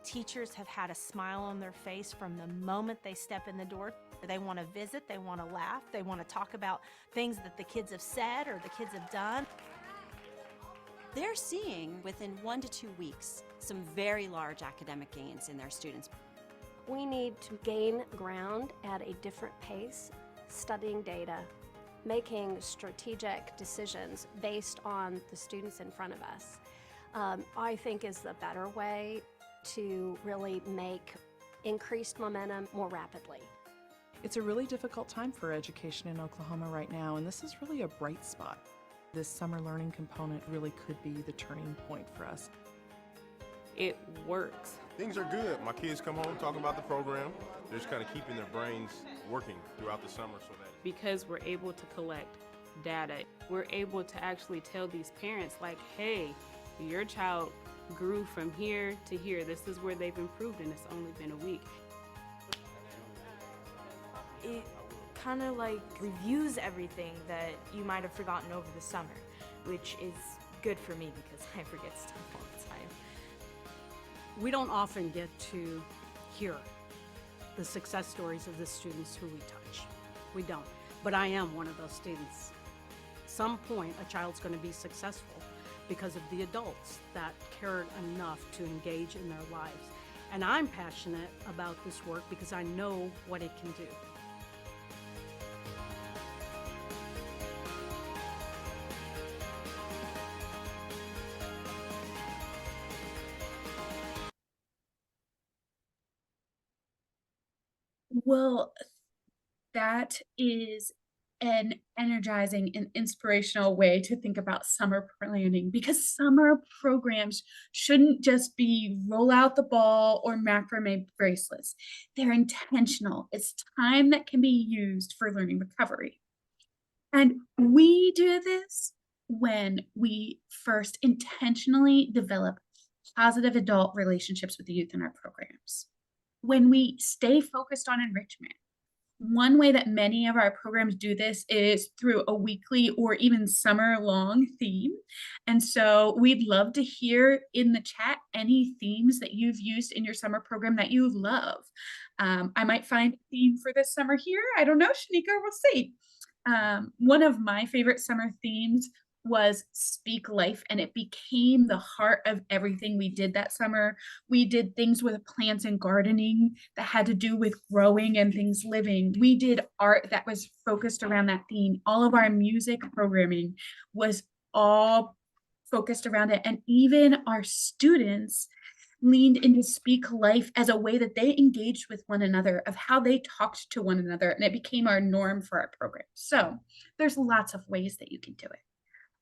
[SPEAKER 9] Teachers have had a smile on their face from the moment they step in the door. They want to visit, they want to laugh, they want to talk about things that the kids have said or the kids have done.
[SPEAKER 8] They're seeing within 1 to 2 weeks some very large academic gains in their students.
[SPEAKER 15] We need to gain ground at a different pace, studying data, making strategic decisions based on the students in front of us, I think is the better way to really make increased momentum more rapidly.
[SPEAKER 16] It's a really difficult time for education in Oklahoma right now, and this is really a bright spot. This summer learning component really could be the turning point for us.
[SPEAKER 17] It works.
[SPEAKER 18] Things are good. My kids come home talking about the program. They're just kind of keeping their brains working throughout the summer so that
[SPEAKER 17] Because we're able to collect data, we're able to actually tell these parents like, hey, your child grew from here to here. This is where they've improved and it's only been a week.
[SPEAKER 19] It kind of like reviews everything that you might have forgotten over the summer, which is good for me because I forget stuff all the time.
[SPEAKER 7] We don't often get to hear the success stories of the students who we touch. We don't, but I am one of those students. Some point, a child's going to be successful because of the adults that cared enough to engage in their lives. And I'm passionate about this work because I know what it can do.
[SPEAKER 3] Well, that is an energizing and inspirational way to think about summer planning, because summer programs shouldn't just be roll out the ball or macrame bracelets. They're intentional. It's time that can be used for learning recovery. And we do this when we first intentionally develop positive adult relationships with the youth in our programs. When we stay focused on enrichment. One way that many of our programs do this is through a weekly or even summer-long theme. And so we'd love to hear in the chat any themes that you've used in your summer program that you love. I might find a theme for this summer here. I don't know, Shanika, we'll see. One of my favorite summer themes was Speak Life, and it became the heart of everything we did that summer. We did things with plants and gardening that had to do with growing and things living. We did art that was focused around that theme. All of our music programming was all focused around it. And even our students leaned into Speak Life as a way that they engaged with one another, of how they talked to one another, and it became our norm for our program. So there's lots of ways that you can do it.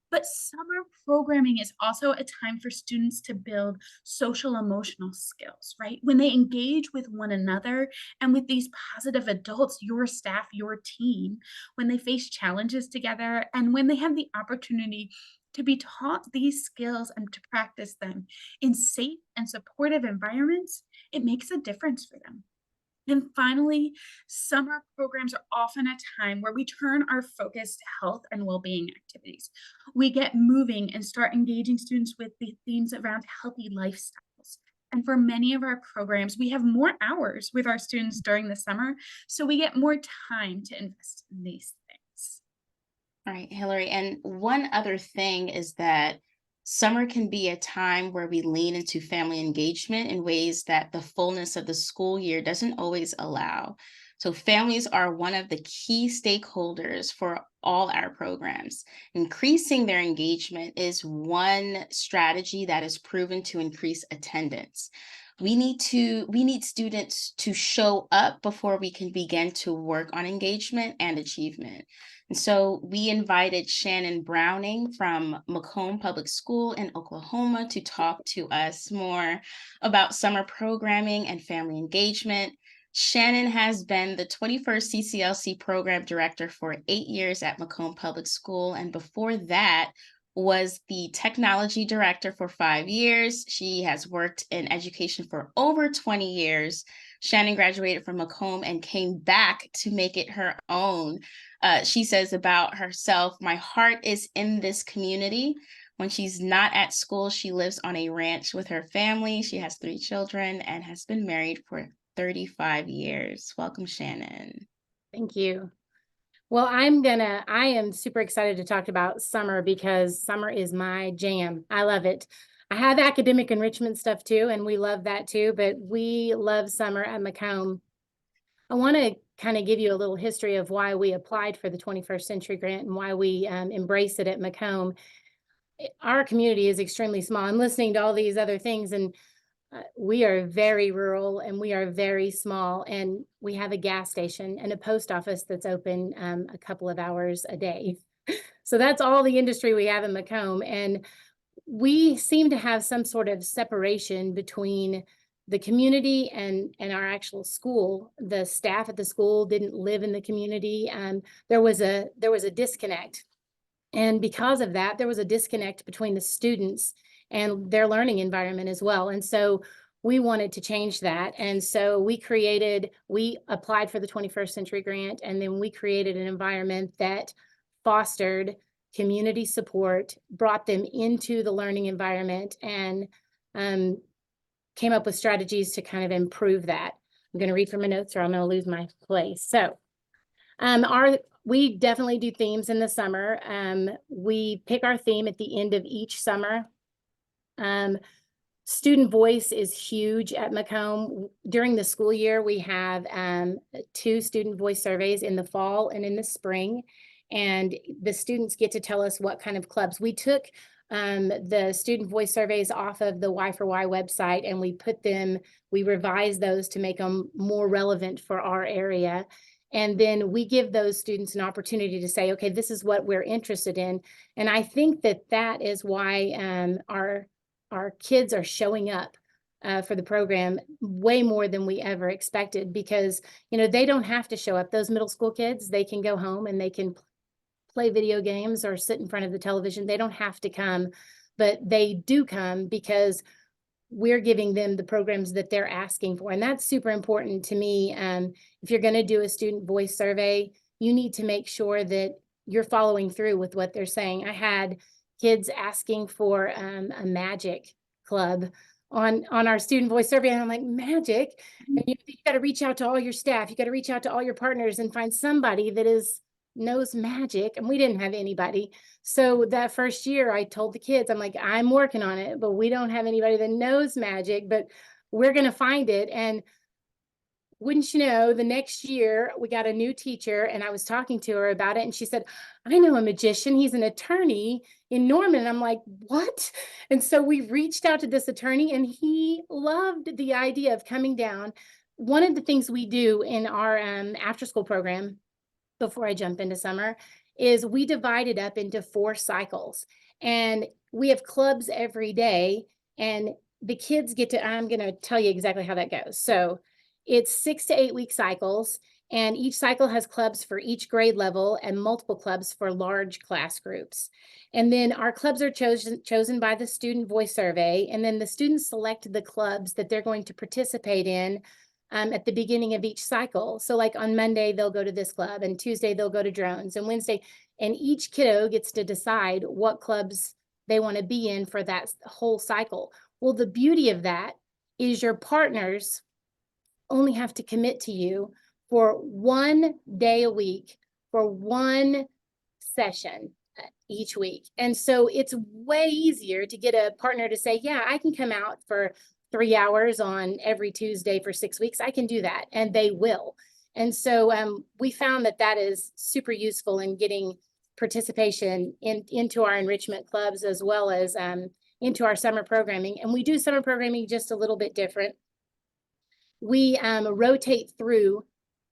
[SPEAKER 3] But summer programming is also a time for students to build social emotional skills, right? When they engage with one another and with these positive adults, your staff, your team, when they face challenges together, and when they have the opportunity to be taught these skills and to practice them in safe and supportive environments, it makes a difference for them. And finally, summer programs are often a time where we turn our focus to health and well-being activities. We get moving and start engaging students with the themes around healthy lifestyles. And for many of our programs, we have more hours with our students during the summer, so we get more time to invest in these things.
[SPEAKER 2] All right, Hillary, and one other thing is that summer can be a time where we lean into family engagement in ways that the fullness of the school year doesn't always allow. So families are one of the key stakeholders for all our programs. Increasing their engagement is one strategy that is proven to increase attendance. We need students to show up before we can begin to work on engagement and achievement. And so we invited Shannon Browning from Macomb Public School in Oklahoma to talk to us more about summer programming and family engagement. Shannon has been the 21st CCLC program director for 8 years at Macomb Public School, and before that was the technology director for 5 years. She has worked in education for over 20 years. Shannon graduated from Macomb and came back to make it her own. She says about herself, "My heart is in this community. When she's not at school, she lives on a ranch with her family. She has 3 children and has been married for 35 years." Welcome, Shannon.
[SPEAKER 20] Thank you. Well, I am super excited to talk about summer because summer is my jam. I love it. I have academic enrichment stuff too, and we love that too, but we love summer at Macomb. I want to kind of give you a little history of why we applied for the 21st Century Grant and why we embrace it at Macomb. Our community is extremely small. I'm listening to all these other things, and we are very rural and we are very small, and we have a gas station and a post office that's open a couple of hours a day. So that's all the industry we have in Macomb. And we seem to have some sort of separation between the community and our actual school. The staff at the school didn't live in the community. There was a disconnect. And because of that, there was a disconnect between the students and their learning environment as well. And so we wanted to change that. And so we applied for the 21st Century Grant, and then we created an environment that fostered community support, brought them into the learning environment, and came up with strategies to kind of improve that. I'm going to read from my notes or I'm going to lose my place. So we definitely do themes in the summer. We pick our theme at the end of each summer. Student voice is huge at Macomb. During the school year, we have 2 student voice surveys in the fall and in the spring, and the students get to tell us what kind of clubs. We took the student voice surveys off of the Y4Y website, and we revised those to make them more relevant for our area. And then we give those students an opportunity to say, okay, this is what we're interested in. And I think that is why our kids are showing up for the program way more than we ever expected, because, they don't have to show up. Those middle school kids, they can go home and they can play video games or sit in front of the television. They don't have to come, but they do come because we're giving them the programs that they're asking for. And that's super important to me. If you're going to do a student voice survey, you need to make sure that you're following through with what they're saying. I had kids asking for a magic club on our student voice survey. And I'm like, magic? And you got to reach out to all your staff. You got to reach out to all your partners and find somebody that knows magic. And we didn't have anybody. So that first year I told the kids, I'm like, I'm working on it, but we don't have anybody that knows magic, but we're going to find it. And wouldn't you know, the next year we got a new teacher, and I was talking to her about it, and she said, I know a magician. He's an attorney in Norman. And I'm like, what? And so we reached out to this attorney, and he loved the idea of coming down. One of the things we do in our after-school program, before I jump into summer, is we divide it up into 4 cycles. And we have clubs every day, and the kids I'm going to tell you exactly how that goes. So it's 6 to 8 week cycles, and each cycle has clubs for each grade level and multiple clubs for large class groups. And then our clubs are chosen by the student voice survey, and then the students select the clubs that they're going to participate in at the beginning of each cycle. So like on Monday, they'll go to this club, and Tuesday they'll go to drones, and Wednesday, and each kiddo gets to decide what clubs they want to be in for that whole cycle. Well, the beauty of that is your partners only have to commit to you for 1 day a week for 1 session each week. And so it's way easier to get a partner to say, yeah, I can come out for 3 hours on every Tuesday for 6 weeks. I can do that. And they will. And so we found that is super useful in getting participation into our enrichment clubs, as well as into our summer programming. And we do summer programming just a little bit different. We rotate through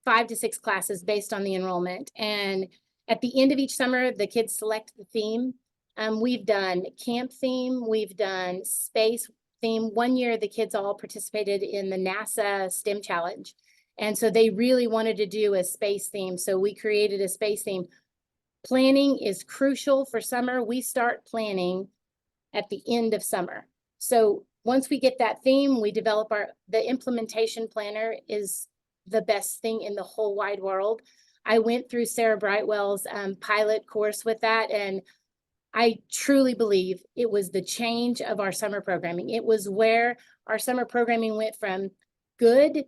[SPEAKER 20] 5 to 6 classes based on the enrollment. And at the end of each summer, the kids select the theme. We've done camp theme. We've done space theme. One year, the kids all participated in the NASA STEM challenge. And so they really wanted to do a space theme. So we created a space theme. Planning is crucial for summer. We start planning at the end of summer. So once we get that theme, we develop the implementation planner is the best thing in the whole wide world. I went through Sarah Brightwell's pilot course with that, and I truly believe it was the change of our summer programming. It was where our summer programming went from good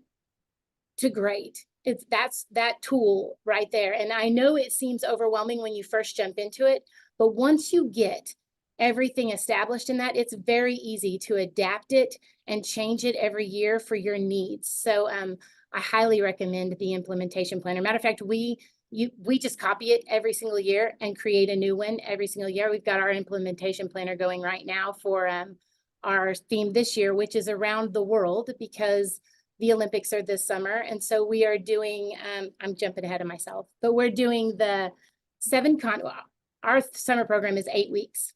[SPEAKER 20] to great. That's that tool right there. And I know it seems overwhelming when you first jump into it, but once you get everything established in that, it's very easy to adapt it and change it every year for your needs. So I highly recommend the implementation planner. Matter of fact, we just copy it every single year and create a new one every single year. We've got our implementation planner going right now for our theme this year, which is around the world because the Olympics are this summer. And so we are doing, I'm jumping ahead of myself, but we're doing the our summer program is 8 weeks.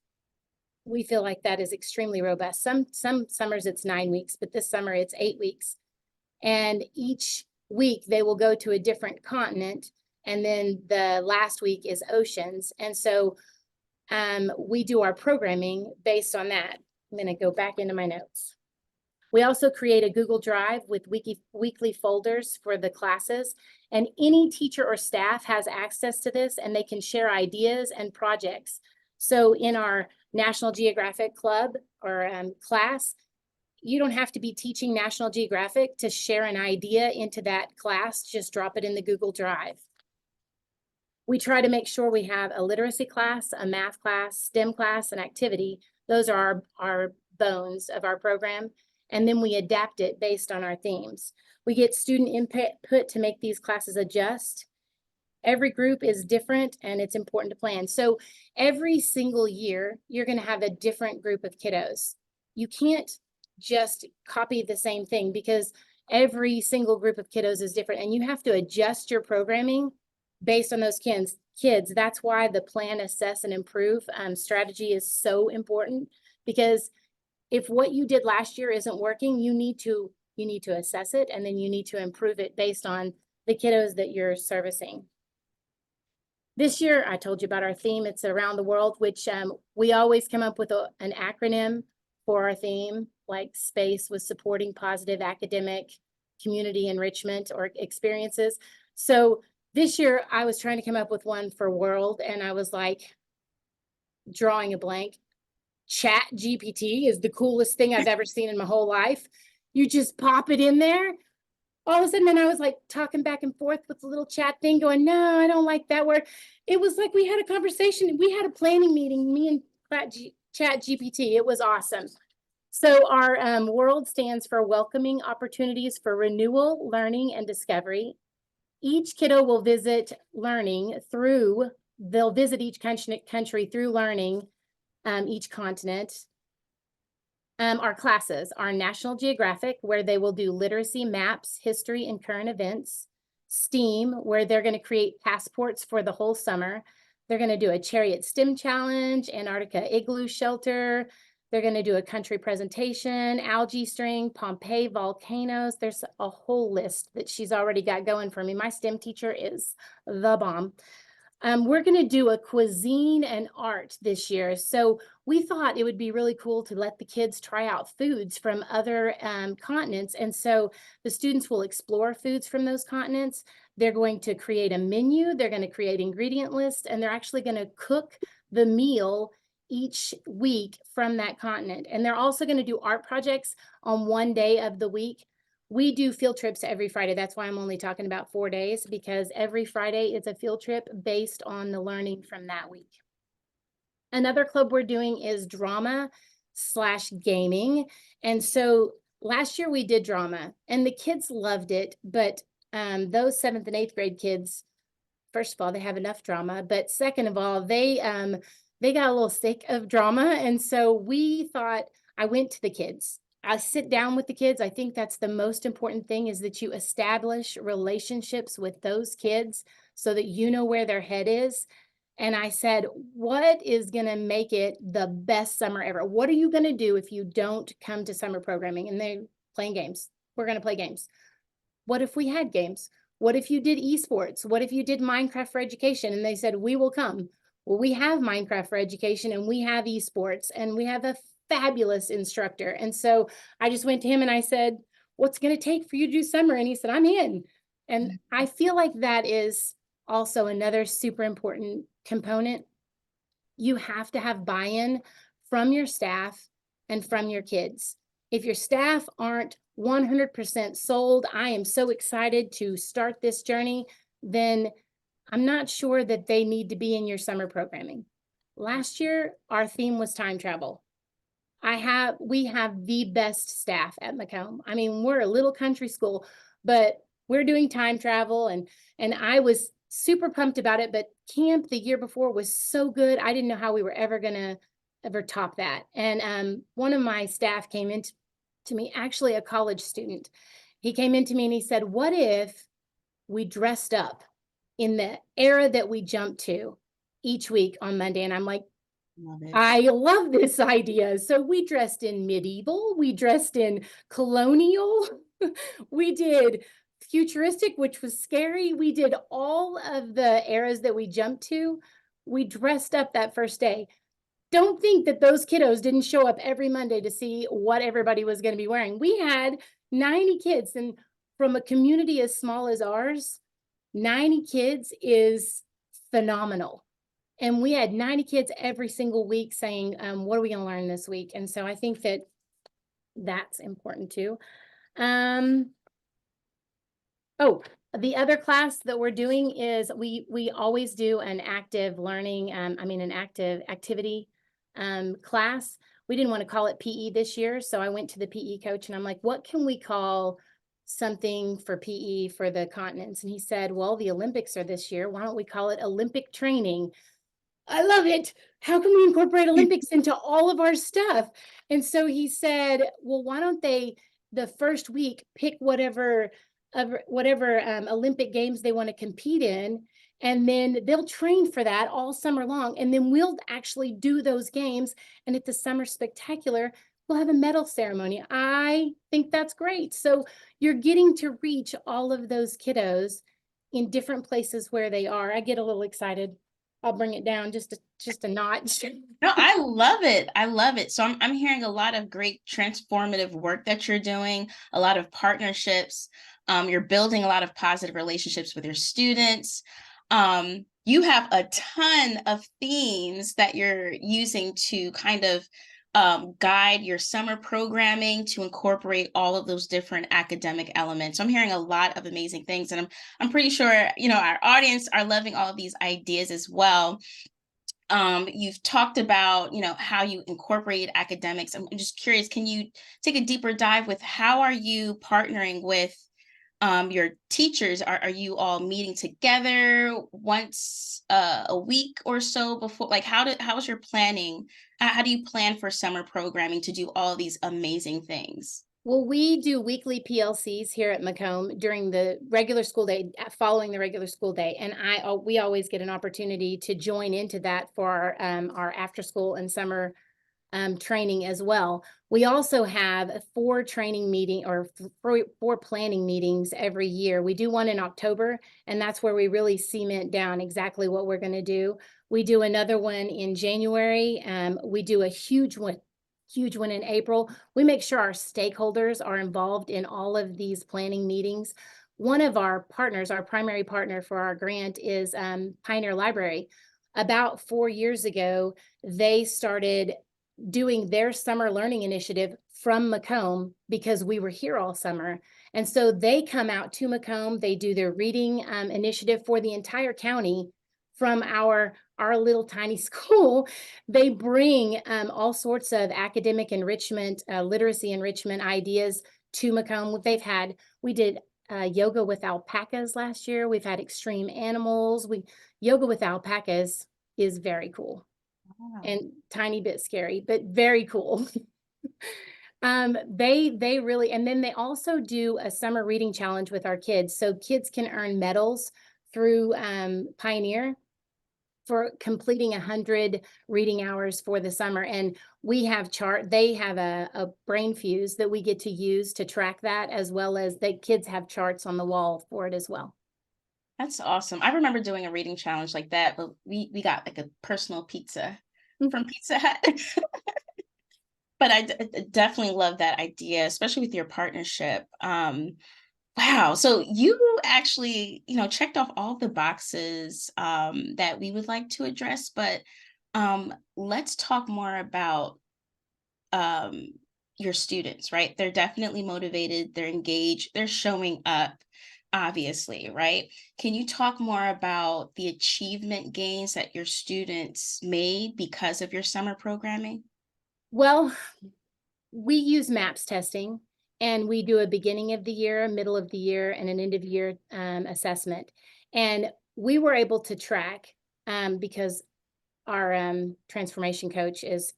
[SPEAKER 20] We feel like that is extremely robust. Some summers it's 9 weeks, but this summer it's 8 weeks. And each week they will go to a different continent. And then the last week is oceans. And so we do our programming based on that. I'm going to go back into my notes. We also create a Google Drive with weekly folders for the classes. And any teacher or staff has access to this and they can share ideas and projects. So in our National Geographic Club or class, you don't have to be teaching National Geographic to share an idea into that class. Just drop it in the Google Drive. We try to make sure we have a literacy class, a math class, STEM class, and activity. Those are our bones of our program. And then we adapt it based on our themes. We get student input to make these classes adjust. Every group is different and it's important to plan. So every single year, you're going to have a different group of kiddos. You can't just copy the same thing because every single group of kiddos is different and you have to adjust your programming based on those kids. That's why the plan, assess, and improve strategy is so important, because if what you did last year isn't working, you need to assess it and then you need to improve it based on the kiddos that you're servicing. This year, I told you about our theme. It's around the world, which we always come up with an acronym for our theme, like SPACE was supporting positive academic community enrichment or experiences. So this year I was trying to come up with one for world and I was like drawing a blank. Chat GPT is the coolest thing I've ever seen in my whole life. You just pop it in there. All of a sudden, then I was like talking back and forth with the little chat thing going, no, I don't like that word. It was like we had a conversation. We had a planning meeting, me and Chat GPT. It was awesome. So our world stands for welcoming opportunities for renewal, learning, and discovery. Each kiddo will visit learning through, they'll visit each country through learning, each continent. Our classes are National Geographic, where they will do literacy, maps, history, and current events. STEAM, where they're going to create passports for the whole summer. They're going to do a Chariot STEM Challenge, Antarctica Igloo Shelter. They're going to do a country presentation, algae string, Pompeii volcanoes. There's a whole list that she's already got going for me. My STEM teacher is the bomb. We're going to do a cuisine and art this year. So we thought it would be really cool to let the kids try out foods from other continents. And so the students will explore foods from those continents. They're going to create a menu. They're going to create ingredient lists, and they're actually going to cook the meal each week from that continent. And they're also going to do art projects on one day of the week. We do field trips every Friday. That's why I'm only talking about 4 days, because every Friday is a field trip based on the learning from that week. Another club we're doing is drama/gaming. And so last year we did drama and the kids loved it, but those 7th and 8th grade kids, first of all, they have enough drama, but second of all, they got a little sick of drama. And so we thought, I went to the kids. I sit down with the kids. I think that's the most important thing, is that you establish relationships with those kids so that you know where their head is. And I said, what is going to make it the best summer ever? What are you going to do if you don't come to summer programming? And they're playing games. We're going to play games. what if we had games? What if you did esports? What if you did Minecraft for education? And they said, we will come. Well, we have Minecraft for education and we have esports and we have a fabulous instructor. And so I just went to him and I said, what's going to take for you to do summer? And he said, I'm in. And I feel like that is also another super important component. You have to have buy-in from your staff and from your kids. If your staff aren't 100% sold, I am so excited to start this journey, then I'm not sure that they need to be in your summer programming. Last year, our theme was time travel. We have the best staff at Macomb. I mean, we're a little country school, but we're doing time travel and I was super pumped about it, but camp the year before was so good. I didn't know how we were ever gonna top that. And one of my staff came in to me, actually a college student. He came into me and he said, what if we dressed up in the era that we jumped to each week on Monday? And I'm like, I love this idea. So we dressed in medieval, we dressed in colonial, we did futuristic, which was scary. We did all of the eras that we jumped to. We dressed up that first day. Don't think that those kiddos didn't show up every Monday to see what everybody was going to be wearing. We had 90 kids, and from a community as small as ours, 90 kids is phenomenal. And we had 90 kids every single week saying, what are we going to learn this week? And so I think that that's important too. Oh, the other class that we're doing is we always do an active learning, an active activity class. We didn't want to call it PE this year, so I went to the PE coach and I'm like, what can we call something for PE for the continents? And he said, well, the Olympics are this year. Why don't we call it Olympic training? I love it. How can we incorporate Olympics into all of our stuff? And so he said, well, why don't they, the first week, pick whatever Olympic games they want to compete in, and then they'll train for that all summer long. And then we'll actually do those games. And at the Summer Spectacular, we'll have a medal ceremony. I think that's great. So you're getting to reach all of those kiddos in different places where they are. I get a little excited. I'll bring it down just a notch.
[SPEAKER 2] No, I love it. I love it. So I'm hearing a lot of great transformative work that you're doing, a lot of partnerships. You're building a lot of positive relationships with your students. You have a ton of themes that you're using to kind of guide your summer programming to incorporate all of those different academic elements. So I'm hearing a lot of amazing things, and I'm pretty sure, our audience are loving all of these ideas as well. You've talked about, how you incorporate academics. I'm just curious, can you take a deeper dive with how are you partnering with your teachers? Are you all meeting together once a week or so before? Like, how is your planning? How do you plan for summer programming to do all these amazing things?
[SPEAKER 20] Well, we do weekly PLCs here at Macomb during the regular school day, following the regular school day. And we always get an opportunity to join into that for our after school and summer training as well. We also have 4 training meeting or 4 planning meetings every year. We do one in October, and that's where we really cement down exactly what we're going to do. We do another one in January. We do a huge one in April. We make sure our stakeholders are involved in all of these planning meetings. One of our partners, our primary partner for our grant, is Pioneer Library. About 4 years ago, they started doing their summer learning initiative from Macomb because we were here all summer. And so they come out to Macomb, they do their reading initiative for the entire county from our little tiny school. They bring all sorts of academic enrichment, literacy enrichment ideas to Macomb. We did yoga with alpacas last year. We've had extreme animals. Yoga with alpacas is very cool. Wow. And tiny bit scary, but very cool. They really, and then they also do a summer reading challenge with our kids. So kids can earn medals through Pioneer for completing 100 reading hours for the summer. And we have they have a brain fuse that we get to use to track that, as well as the kids have charts on the wall for it as well.
[SPEAKER 2] That's awesome. I remember doing a reading challenge like that, but we got like a personal pizza from Pizza Hut. But I definitely love that idea, especially with your partnership. Wow. So you actually, checked off all the boxes that we would like to address, but let's talk more about um, your students, right? They're definitely motivated, they're engaged, they're showing up, obviously, right? Can you talk more about the achievement gains that your students made because of your summer programming?
[SPEAKER 20] Well, we use MAPS testing, and we do a beginning of the year, a middle of the year, and an end of year assessment. And we were able to track, because our transformation coach is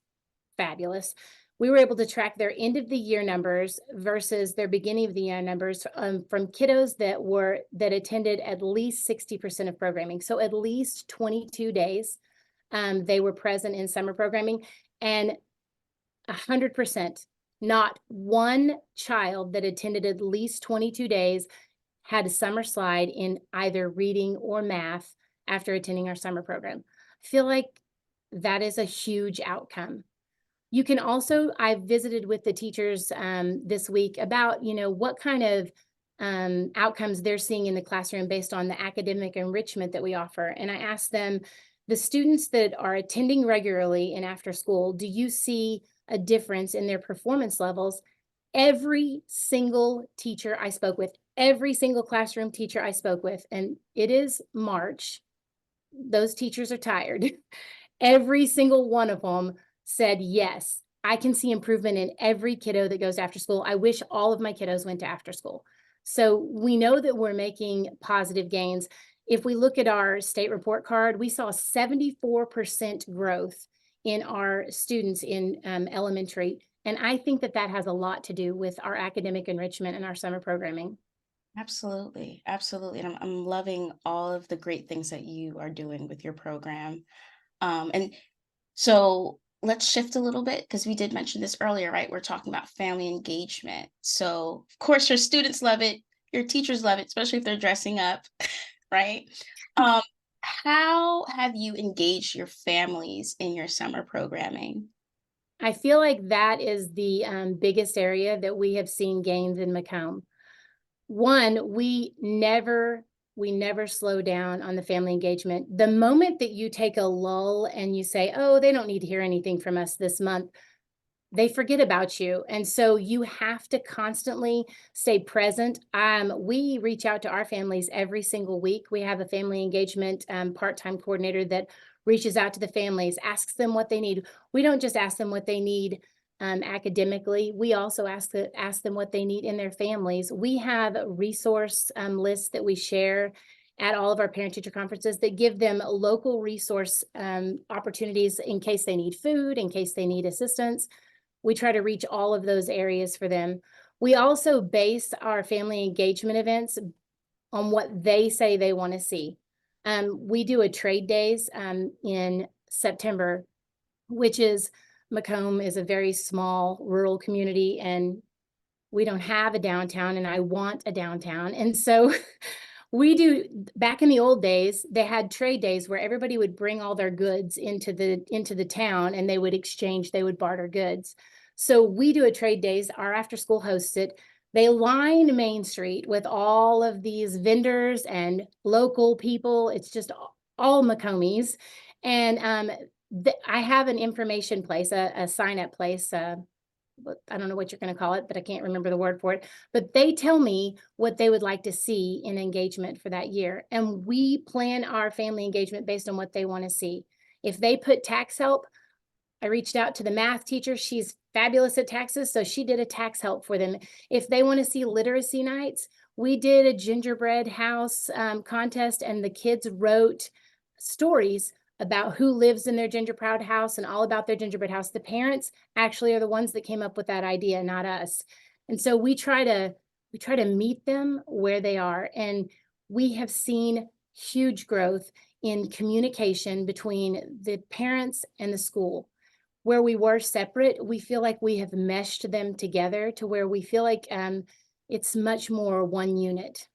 [SPEAKER 20] fabulous. We were able to track their end of the year numbers versus their beginning of the year numbers from kiddos that attended at least 60% of programming. So at least 22 days they were present in summer programming, and 100%, not one child that attended at least 22 days had a summer slide in either reading or math after attending our summer program. I feel like that is a huge outcome. You can also, I visited with the teachers this week about, what kind of outcomes they're seeing in the classroom based on the academic enrichment that we offer. And I asked them, the students that are attending regularly and after school, do you see a difference in their performance levels? Every single teacher I spoke with, every single classroom teacher I spoke with, and it is March, those teachers are tired. Every single one of them said, yes, I can see improvement in every kiddo that goes after school. I wish all of my kiddos went to after school. So we know that we're making positive gains. If we look at our state report card, we saw 74% growth in our students in elementary. And I think that that has a lot to do with our academic enrichment and our summer programming.
[SPEAKER 2] Absolutely. Absolutely. And I'm loving all of the great things that you are doing with your program. And so let's shift a little bit, because we did mention this earlier, right? We're talking about family engagement. So of course your students love it, your teachers love it, especially if they're dressing up, right? How have you engaged your families in your summer programming?
[SPEAKER 20] I feel like that is the biggest area that we have seen gains in Macomb. One, we never slow down on the family engagement. The moment that you take a lull and you say, oh, they don't need to hear anything from us this month, they forget about you. And so you have to constantly stay present. We reach out to our families every single week. We have a family engagement part-time coordinator that reaches out to the families, asks them what they need. We don't just ask them what they need academically. We also ask them what they need in their families. We have resource lists that we share at all of our parent-teacher conferences that give them local resource opportunities in case they need food, in case they need assistance. We try to reach all of those areas for them. We also base our family engagement events on what they say they want to see. We do a trade days in September, which is, Macomb is a very small rural community, and we don't have a downtown, and I want a downtown. And so we do, back in the old days, they had trade days where everybody would bring all their goods into the town, and they would exchange, they would barter goods. So we do a trade days, our after school hosts it. They line Main Street with all of these vendors and local people. It's just all Macombes. And I have an information place, a sign-up place. I don't know what you're going to call it, but I can't remember the word for it. But they tell me what they would like to see in engagement for that year. And we plan our family engagement based on what they want to see. If they put tax help, I reached out to the math teacher. She's fabulous at taxes, so she did a tax help for them. If they want to see literacy nights, we did a gingerbread house contest, and the kids wrote stories about who lives in their gingerbread house and all about their gingerbread house. The parents actually are the ones that came up with that idea, not us. And so we try to meet them where they are, and we have seen huge growth in communication between the parents and the school. Where we were separate, we feel like we have meshed them together to where we feel like it's much more one unit.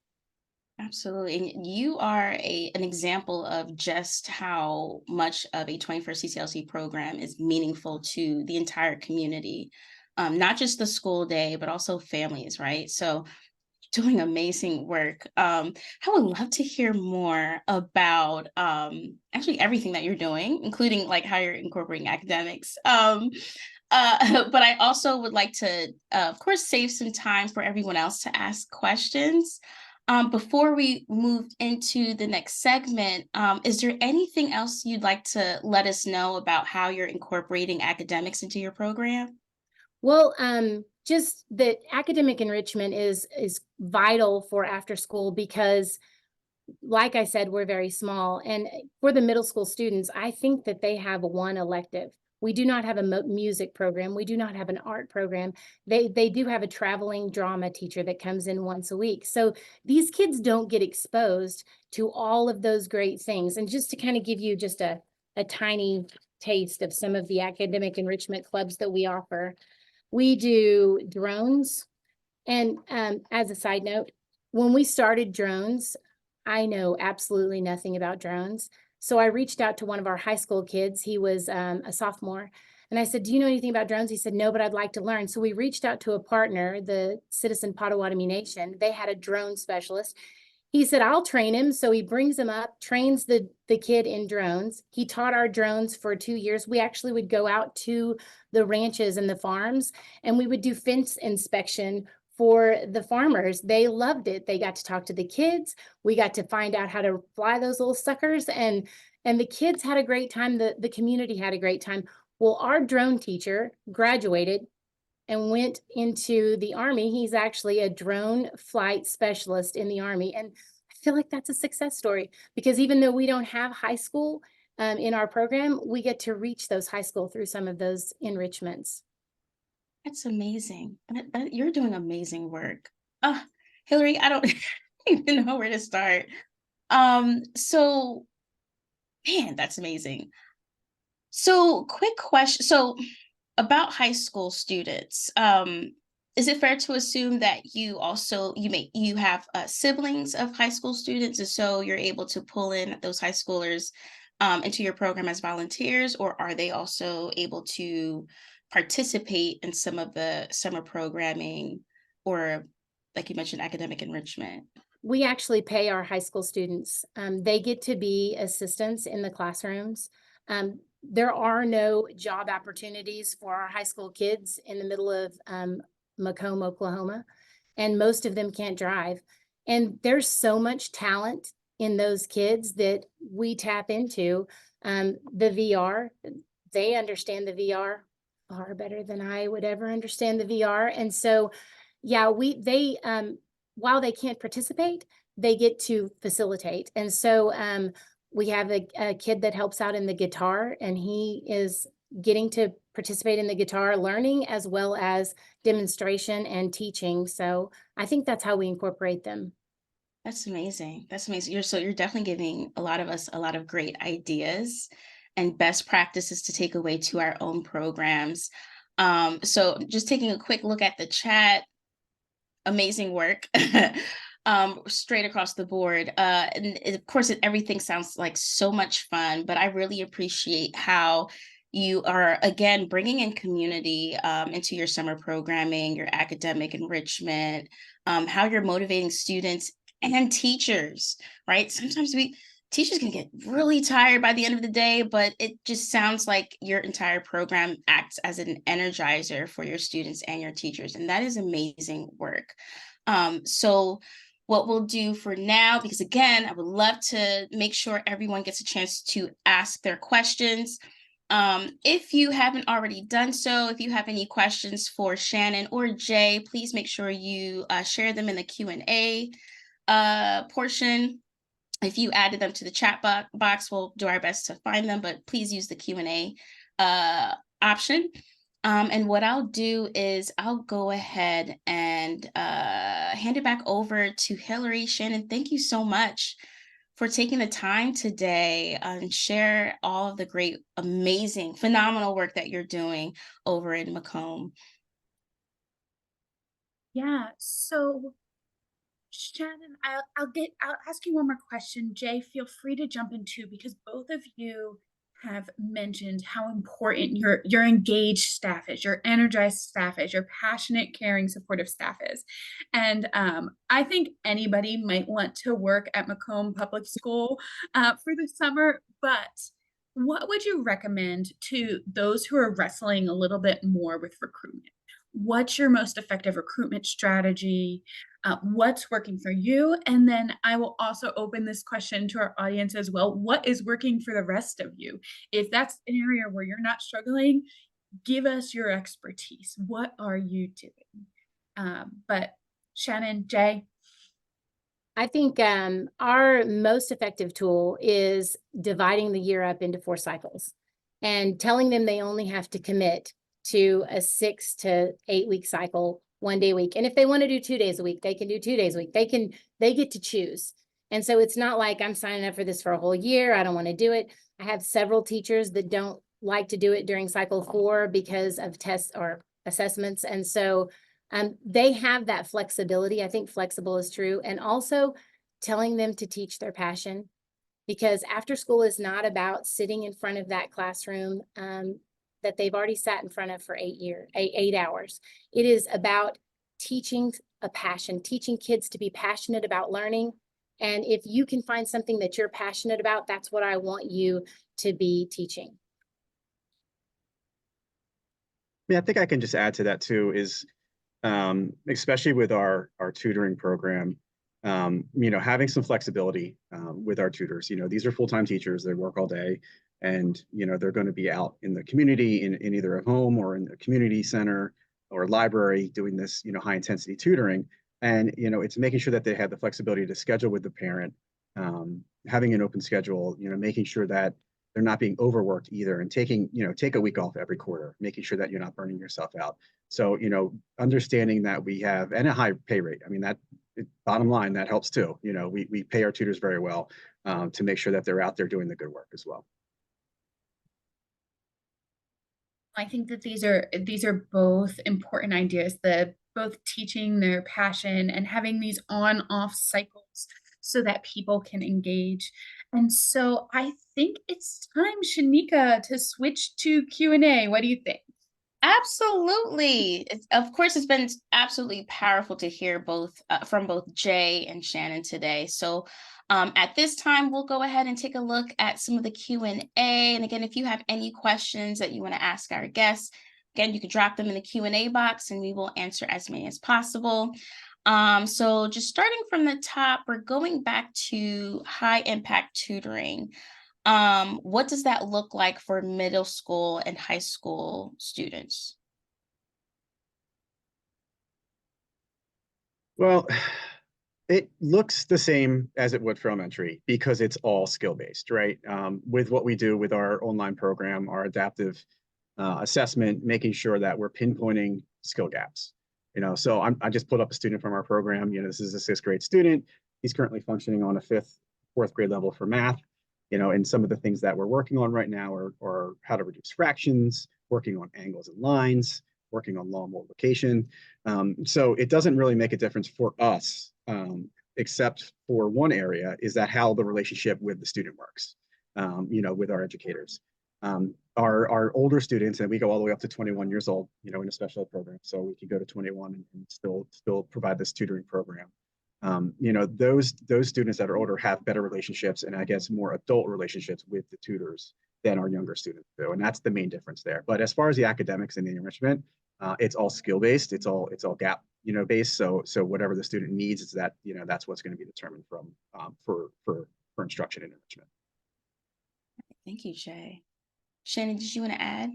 [SPEAKER 2] Absolutely. And you are an example of just how much of a 21st CCLC program is meaningful to the entire community, not just the school day, but also families, right? So doing amazing work. I would love to hear more about actually everything that you're doing, including like how you're incorporating academics. But I also would like to, of course, save some time for everyone else to ask questions. Before we move into the next segment, is there anything else you'd like to let us know about how you're incorporating academics into your program?
[SPEAKER 20] Well, just that academic enrichment is vital for after school because, like I said, we're very small. And for the middle school students, I think that they have one elective. We do not have a music program. We do not have an art program. They do have a traveling drama teacher that comes in once a week. So these kids don't get exposed to all of those great things. And just to kind of give you just a tiny taste of some of the academic enrichment clubs that we offer, we do drones. And as a side note, when we started drones, I know absolutely nothing about drones. So I reached out to one of our high school kids. He was a sophomore. And I said, do you know anything about drones? He said, no, but I'd like to learn. So we reached out to a partner, the Citizen Potawatomi Nation. They had a drone specialist. He said, I'll train him. So he brings him up, trains the kid in drones. He taught our drones for 2 years. We actually would go out to the ranches and the farms, and we would do fence inspection for the farmers. They loved it. They got to talk to the kids. We got to find out how to fly those little suckers, and the kids had a great time. The community had a great time. Well, our drone teacher graduated and went into the Army. He's actually a drone flight specialist in the Army. And I feel like that's a success story because even though we don't have high school in our program, we get to reach those high school through some of those enrichments.
[SPEAKER 2] That's amazing. You're doing amazing work. Hillary, I don't even know where to start. So, man, that's amazing. So, quick question. So, about high school students, is it fair to assume that you have siblings of high school students, and so you're able to pull in those high schoolers into your program as volunteers, or are they also able to participate in some of the summer programming or, like you mentioned, academic enrichment?
[SPEAKER 20] We actually pay our high school students. They get to be assistants in the classrooms. There are no job opportunities for our high school kids in the middle of Macomb, Oklahoma, and most of them can't drive. And there's so much talent in those kids that we tap into. The VR, they understand the VR far better than I would ever understand the VR. And so, yeah, while they can't participate, they get to facilitate. And so we have a kid that helps out in the guitar, and he is getting to participate in the guitar learning as well as demonstration and teaching. So I think that's how we incorporate them.
[SPEAKER 2] That's amazing. That's amazing. You're definitely giving a lot of us a lot of great ideas and best practices to take away to our own programs. So just taking a quick look at the chat, amazing work. Straight across the board. And of course, everything sounds like so much fun, but I really appreciate how you are, again, bringing in community into your summer programming, your academic enrichment, how you're motivating students and teachers, right? Sometimes teachers can get really tired by the end of the day, but it just sounds like your entire program acts as an energizer for your students and your teachers. And that is amazing work. So what we'll do for now, because again, I would love to make sure everyone gets a chance to ask their questions. If you haven't already done so, if you have any questions for Shannon or Jay, please make sure you share them in the Q&A portion. If you added them to the chat box, we'll do our best to find them, but please use the Q&A option. And what I'll do is I'll go ahead and hand it back over to Hillary. Shannon, thank you so much for taking the time today and share all of the great, amazing, phenomenal work that you're doing over in Macomb.
[SPEAKER 3] Yeah, so Shannon, I'll ask you one more question. Jay, feel free to jump in too, because both of you have mentioned how important your engaged staff is, your energized staff is, your passionate, caring, supportive staff is. And I think anybody might want to work at Macomb Public School for the summer, but what would you recommend to those who are wrestling a little bit more with recruitment? What's your most effective recruitment strategy? What's working for you? And then I will also open this question to our audience as well. What is working for the rest of you? If that's an area where you're not struggling, give us your expertise. What are you doing? But Shannon, Jay?
[SPEAKER 20] I think our most effective tool is dividing the year up into 4 cycles and telling them they only have to commit to a 6 to 8 week cycle, 1 day a week. And if they want to do 2 days a week, they can do 2 days a week. They get to choose. And so it's not like I'm signing up for this for a whole year. I don't want to do it. I have several teachers that don't like to do it during cycle 4 because of tests or assessments. And so they have that flexibility. I think flexible is true. And also telling them to teach their passion, because after school is not about sitting in front of that classroom that they've already sat in front of for 8 hours. It is about teaching a passion, teaching kids to be passionate about learning. And if you can find something that you're passionate about, that's what I want you to be teaching.
[SPEAKER 4] Yeah, I think I can just add to that too, is especially with our tutoring program, having some flexibility with our tutors. These are full-time teachers, they work all day, and they're going to be out in the community in either a home or in a community center or library doing this high intensity tutoring. And it's making sure that they have the flexibility to schedule with the parent, having an open schedule, making sure that they're not being overworked either, and take a week off every quarter, making sure that you're not burning yourself out. So, understanding that we have, and a high pay rate. I mean, bottom line, that helps too. We pay our tutors very well to make sure that they're out there doing the good work as well.
[SPEAKER 3] I think that these are both important ideas, both teaching their passion and having these on-off cycles so that people can engage. And so I think it's time, Shanika, to switch to Q&A. What do you think?
[SPEAKER 2] Absolutely. Of course, it's been absolutely powerful to hear from both Jay and Shannon today. So at this time, we'll go ahead and take a look at some of the Q&A. And again, if you have any questions that you want to ask our guests, again, you can drop them in the Q&A box and we will answer as many as possible. So just starting from the top, we're going back to high impact tutoring. What does that look like for middle school and high school students?
[SPEAKER 4] Well, it looks the same as it would for elementary because it's all skill-based, right? With what we do with our online program, our adaptive assessment, making sure that we're pinpointing skill gaps. So I just put up a student from our program. This is a 6th grade student. He's currently functioning on a 4th grade level for math. And some of the things that we're working on right now are how to reduce fractions, working on angles and lines, working on law multiplication. So it doesn't really make a difference for us, except for one area, is that how the relationship with the student works, with our educators. Our older students, and we go all the way up to 21 years old, in a special ed program, so we can go to 21 and still provide this tutoring program. Those students that are older have better relationships, and I guess more adult relationships with the tutors than our younger students do, and that's the main difference there. But as far as the academics and the enrichment, it's all skill based. It's all gap based. So whatever the student needs, is that that's what's going to be determined from for instruction and enrichment.
[SPEAKER 2] Thank you, Jay. Shannon, did you want to add?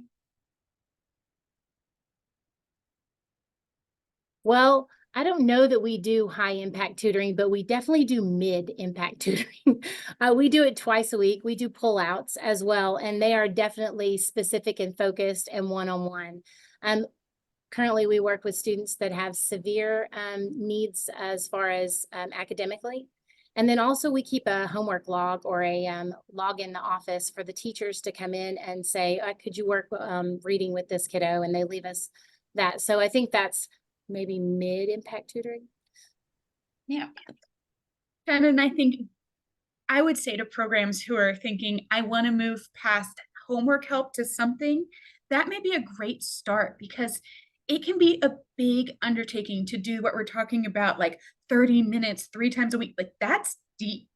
[SPEAKER 20] Well, I don't know that we do high impact tutoring, but we definitely do mid impact tutoring. We do it twice a week. We do pullouts as well, and they are definitely specific and focused and one-on-one. Currently, we work with students that have severe needs as far as academically. And then also we keep a homework log or a log in the office for the teachers to come in and say, could you work reading with this kiddo? And they leave us that. So I think that's maybe mid-impact tutoring.
[SPEAKER 2] Yeah.
[SPEAKER 3] And I think I would say to programs who are thinking, I want to move past homework help to something, that may be a great start, because it can be a big undertaking to do what we're talking about, like 30 minutes, 3 times a week. Like, that's deep,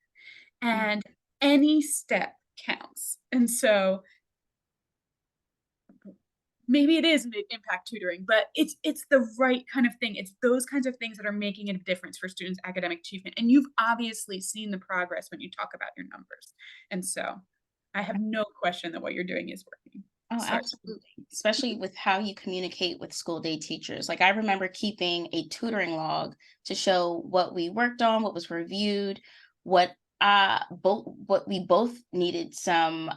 [SPEAKER 3] and any step counts. And so maybe it is mid-impact tutoring, but it's the right kind of thing. It's those kinds of things that are making a difference for students' academic achievement. And you've obviously seen the progress when you talk about your numbers. And so I have no question that what you're doing is working.
[SPEAKER 2] Oh,
[SPEAKER 3] Sorry.
[SPEAKER 2] absolutely. Especially with how you communicate with school day teachers. Like, I remember keeping a tutoring log to show what we worked on, what was reviewed, what we both needed some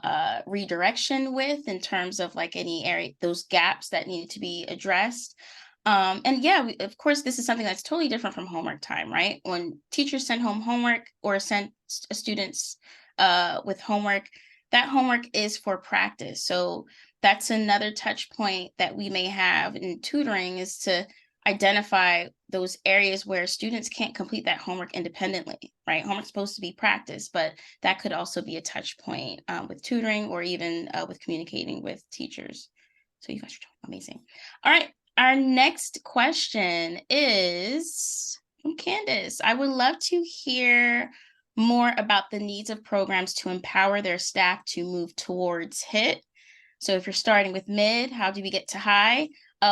[SPEAKER 2] redirection with, in terms of like any area, those gaps that needed to be addressed. And yeah, of course, this is something that's totally different from homework time, right? When teachers send home homework or send students with homework, that homework is for practice. So that's another touch point that we may have in tutoring, is to identify those areas where students can't complete that homework independently, right? Homework's supposed to be practice, but that could also be a touch point with tutoring, or even with communicating with teachers. So you guys are doing amazing. All right, our next question is from Candace. I would love to hear more about the needs of programs to empower their staff to move towards HIT. So if you're starting with mid, how do we get to high?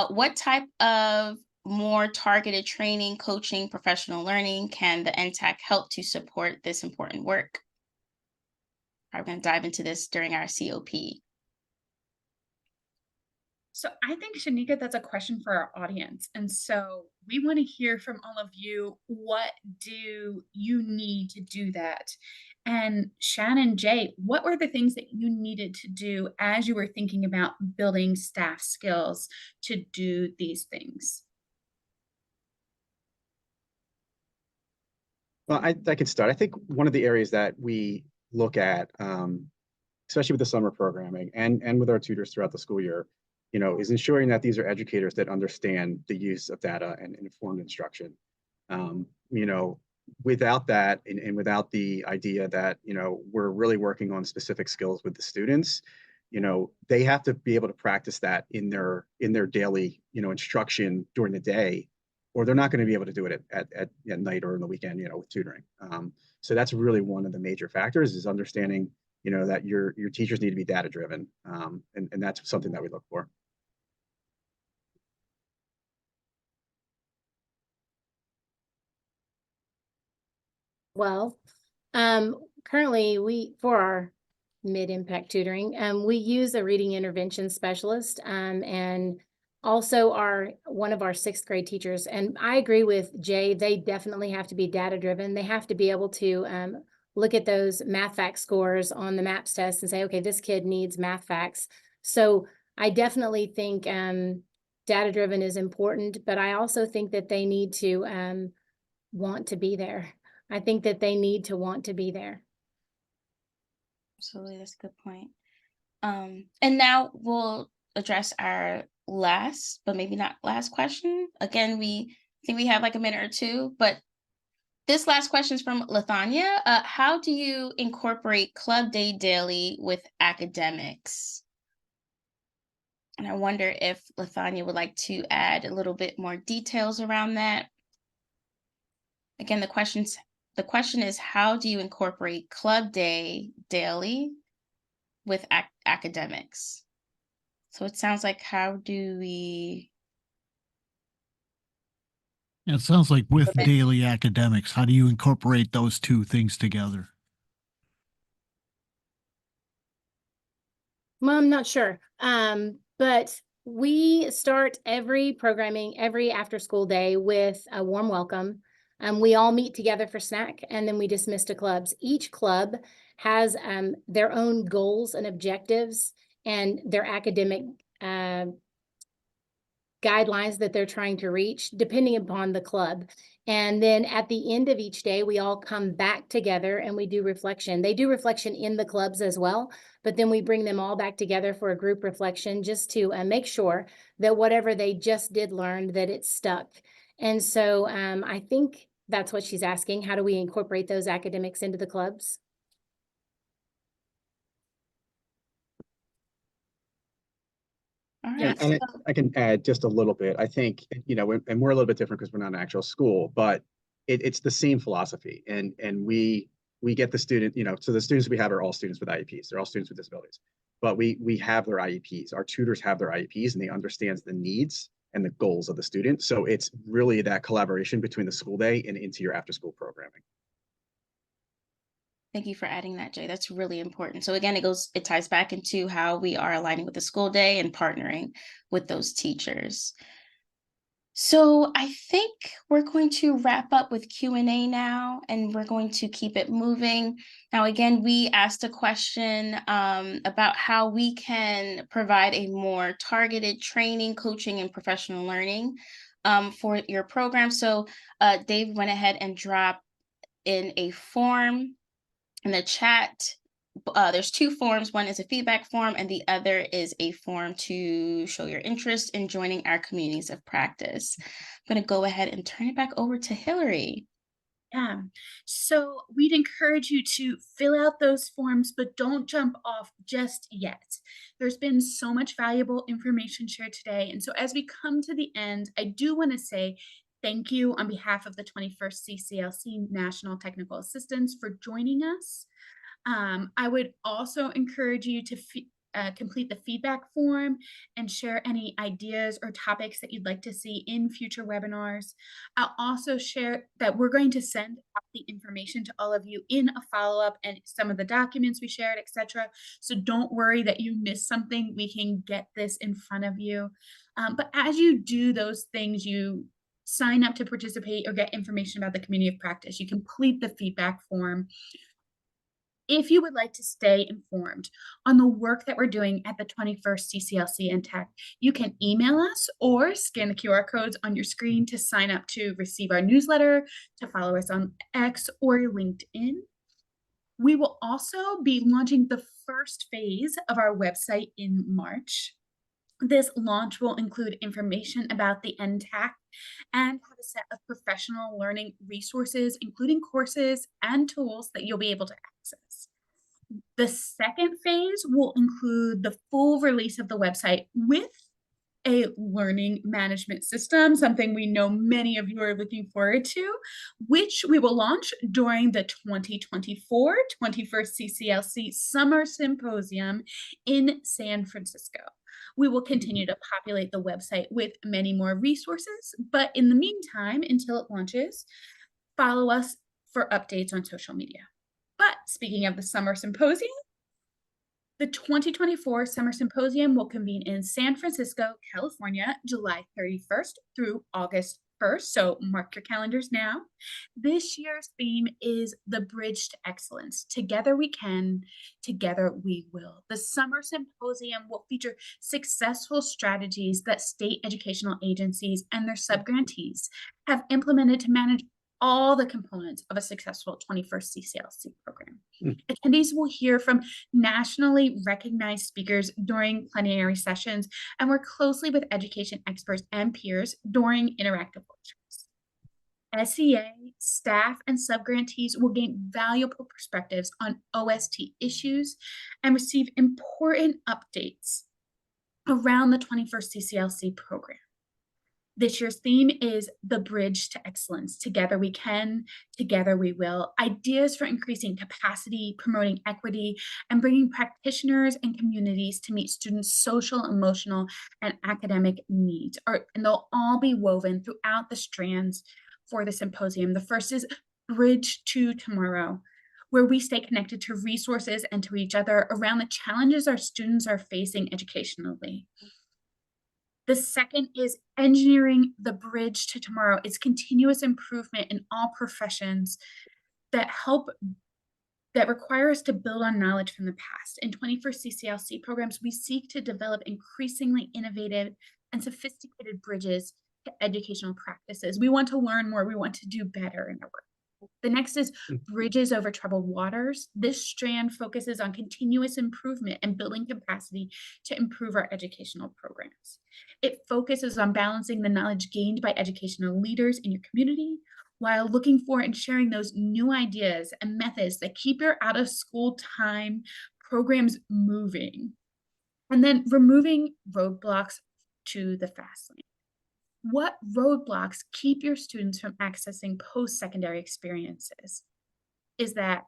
[SPEAKER 2] What type of more targeted training, coaching, professional learning can the NTAC help to support this important work? We're going to dive into this during our COP.
[SPEAKER 3] So I think, Shanika, that's a question for our audience. And so we want to hear from all of you. What do you need to do that? And Shannon, Jay, what were the things that you needed to do as you were thinking about building staff skills to do these things?
[SPEAKER 4] Well, I can start. I think one of the areas that we look at, especially with the summer programming and with our tutors throughout the school year, is ensuring that these are educators that understand the use of data and informed instruction. Without that, and without the idea that, we're really working on specific skills with the students, they have to be able to practice that in their daily, instruction during the day, or they're not going to be able to do it at night or in the weekend, with tutoring. So that's really one of the major factors, is understanding, that your teachers need to be data driven. And that's something that we look for.
[SPEAKER 20] Well, currently for our mid-impact tutoring, we use a reading intervention specialist, and also one of our 6th grade teachers. And I agree with Jay, they definitely have to be data driven. They have to be able to look at those math facts scores on the MAPS test and say, okay, this kid needs math facts. So I definitely think data driven is important, but I also think that they need to want to be there. I think that they need to want to be there.
[SPEAKER 2] Absolutely, that's a good point. And now we'll address our last, but maybe not last question. Again, we think we have like a minute or two, but this last question is from Lithania. How do you incorporate Club Day Daily with academics? And I wonder if Lithania would like to add a little bit more details around that. Again, the question is, how do you incorporate Club Day Daily with academics? So it sounds like, how do we?
[SPEAKER 1] It sounds like with daily academics, how do you incorporate those two things together?
[SPEAKER 20] Well, I'm not sure. But we start every programming, every after school day with a warm welcome. We all meet together for snack, and then we dismiss to clubs. Each club has their own goals and objectives and their academic guidelines that they're trying to reach, depending upon the club. And then at the end of each day, we all come back together and we do reflection. They do reflection in the clubs as well, but then we bring them all back together for a group reflection just to make sure that whatever they just did learn, that it stuck. And so I think that's what she's asking. How do we incorporate those academics into the clubs?
[SPEAKER 2] All
[SPEAKER 4] Yeah,
[SPEAKER 2] right.
[SPEAKER 4] and I can add just a little bit. I think, you know, and we're a little bit different because we're not an actual school, but it's the same philosophy. And we get the student, you know, so the students we have are all students with IEPs. They're all students with disabilities, but we have their IEPs. Our tutors have their IEPs, and they understand the needs and the goals of the student. So it's really that collaboration between the school day and into your after school programming.
[SPEAKER 2] Thank you for adding that, Jay. That's really important. So again, it ties back into how we are aligning with the school day and partnering with those teachers. So I think we're going to wrap up with Q&A now, and we're going to keep it moving. Now, again, we asked a question about how we can provide a more targeted training, coaching, and professional learning for your program. So Dave went ahead and dropped in a form in the chat. There's two forms. One is a feedback form, and the other is a form to show your interest in joining our communities of practice. I'm going to go ahead and turn it back over to Hillary.
[SPEAKER 3] Yeah, so we'd encourage you to fill out those forms, but don't jump off just yet. There's been so much valuable information shared today. And so as we come to the end, I do want to say thank you on behalf of the 21st CCLC National Technical Assistants for joining us. I would also encourage you to complete the feedback form and share any ideas or topics that you'd like to see in future webinars. I'll also share that we're going to send out the information to all of you in a follow-up and some of the documents we shared, etc. So don't worry that you missed something. We can get this in front of you. But as you do those things, you sign up to participate or get information about the community of practice. You complete the feedback form. If you would like to stay informed on the work that we're doing at the 21st CCLC NTAC, you can email us or scan the QR codes on your screen to sign up to receive our newsletter, to follow us on X or LinkedIn. We will also be launching the first phase of our website in March. This launch will include information about the NTAC and have a set of professional learning resources, including courses and tools that you'll be able to access. The second phase will include the full release of the website with a learning management system, something we know many of you are looking forward to, which we will launch during the 2024 21st CCLC Summer Symposium in San Francisco. We will continue to populate the website with many more resources, but in the meantime, until it launches, follow us for updates on social media. But speaking of the Summer Symposium, the 2024 Summer Symposium will convene in San Francisco, California, July 31st through August 1st, so mark your calendars now. This year's theme is The Bridge to Excellence. Together we can, together we will. The Summer Symposium will feature successful strategies that state educational agencies and their subgrantees have implemented to manage all the components of a successful 21st CCLC program. Attendees will hear from nationally recognized speakers during plenary sessions and work closely with education experts and peers during interactive workshops. SEA, staff, and subgrantees will gain valuable perspectives on OST issues and receive important updates around the 21st CCLC program. This year's theme is The Bridge to Excellence. Together we can, together we will. Ideas for increasing capacity, promoting equity, and bringing practitioners and communities to meet students' social, emotional, and academic needs. And they'll all be woven throughout the strands for the symposium. The first is Bridge to Tomorrow, where we stay connected to resources and to each other around the challenges our students are facing educationally. The second is Engineering the Bridge to Tomorrow. It's continuous improvement in all professions that require us to build on knowledge from the past. In 21st CCLC programs, we seek to develop increasingly innovative, and sophisticated bridges to educational practices. We want to learn more. We want to do better in our work. The next is bridges over troubled waters. This strand focuses on continuous improvement and building capacity to improve our educational programs. It focuses on balancing the knowledge gained by educational leaders in your community while looking for and sharing those new ideas and methods that keep your out of school time programs moving. And then removing roadblocks to the fast lane. What roadblocks keep your students from accessing post-secondary experiences? Is that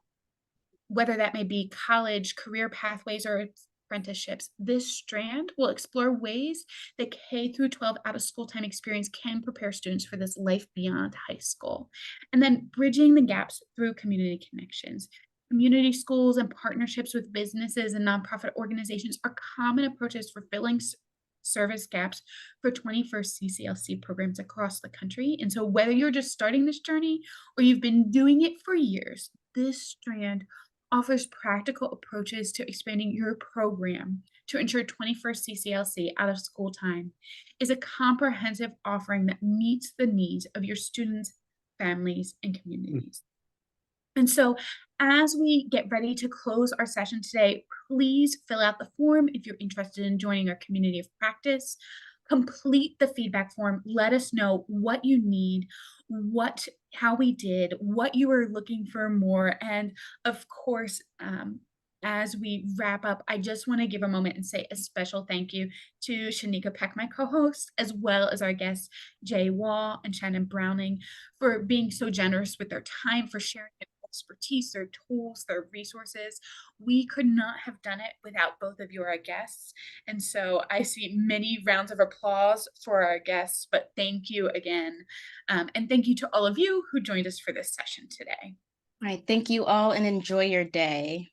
[SPEAKER 3] whether that may be college, career pathways, or apprenticeships, this strand will explore ways that K through 12 out of school time experience can prepare students for this life beyond high school. And then bridging the gaps through community connections. Community schools and partnerships with businesses and nonprofit organizations are common approaches for filling service gaps for 21st CCLC programs across the country. And so whether you're just starting this journey or you've been doing it for years, this strand offers practical approaches to expanding your program to ensure 21st CCLC out of school time is a comprehensive offering that meets the needs of your students, families, and communities. And so as we get ready to close our session today, please fill out the form if you're interested in joining our community of practice. Complete the feedback form. Let us know what you need, how we did, what you were looking for more. And of course, as we wrap up, I just want to give a moment and say a special thank you to Shanika Peck, my co-host, as well as our guests, Jay Wall and Shannon Browning, for being so generous with their time, for sharing their expertise, their tools, their resources. We could not have done it without both of you, our guests. And so I see many rounds of applause for our guests, but thank you again. And thank you to all of you who joined us for this session today.
[SPEAKER 2] All right, thank you all and enjoy your day.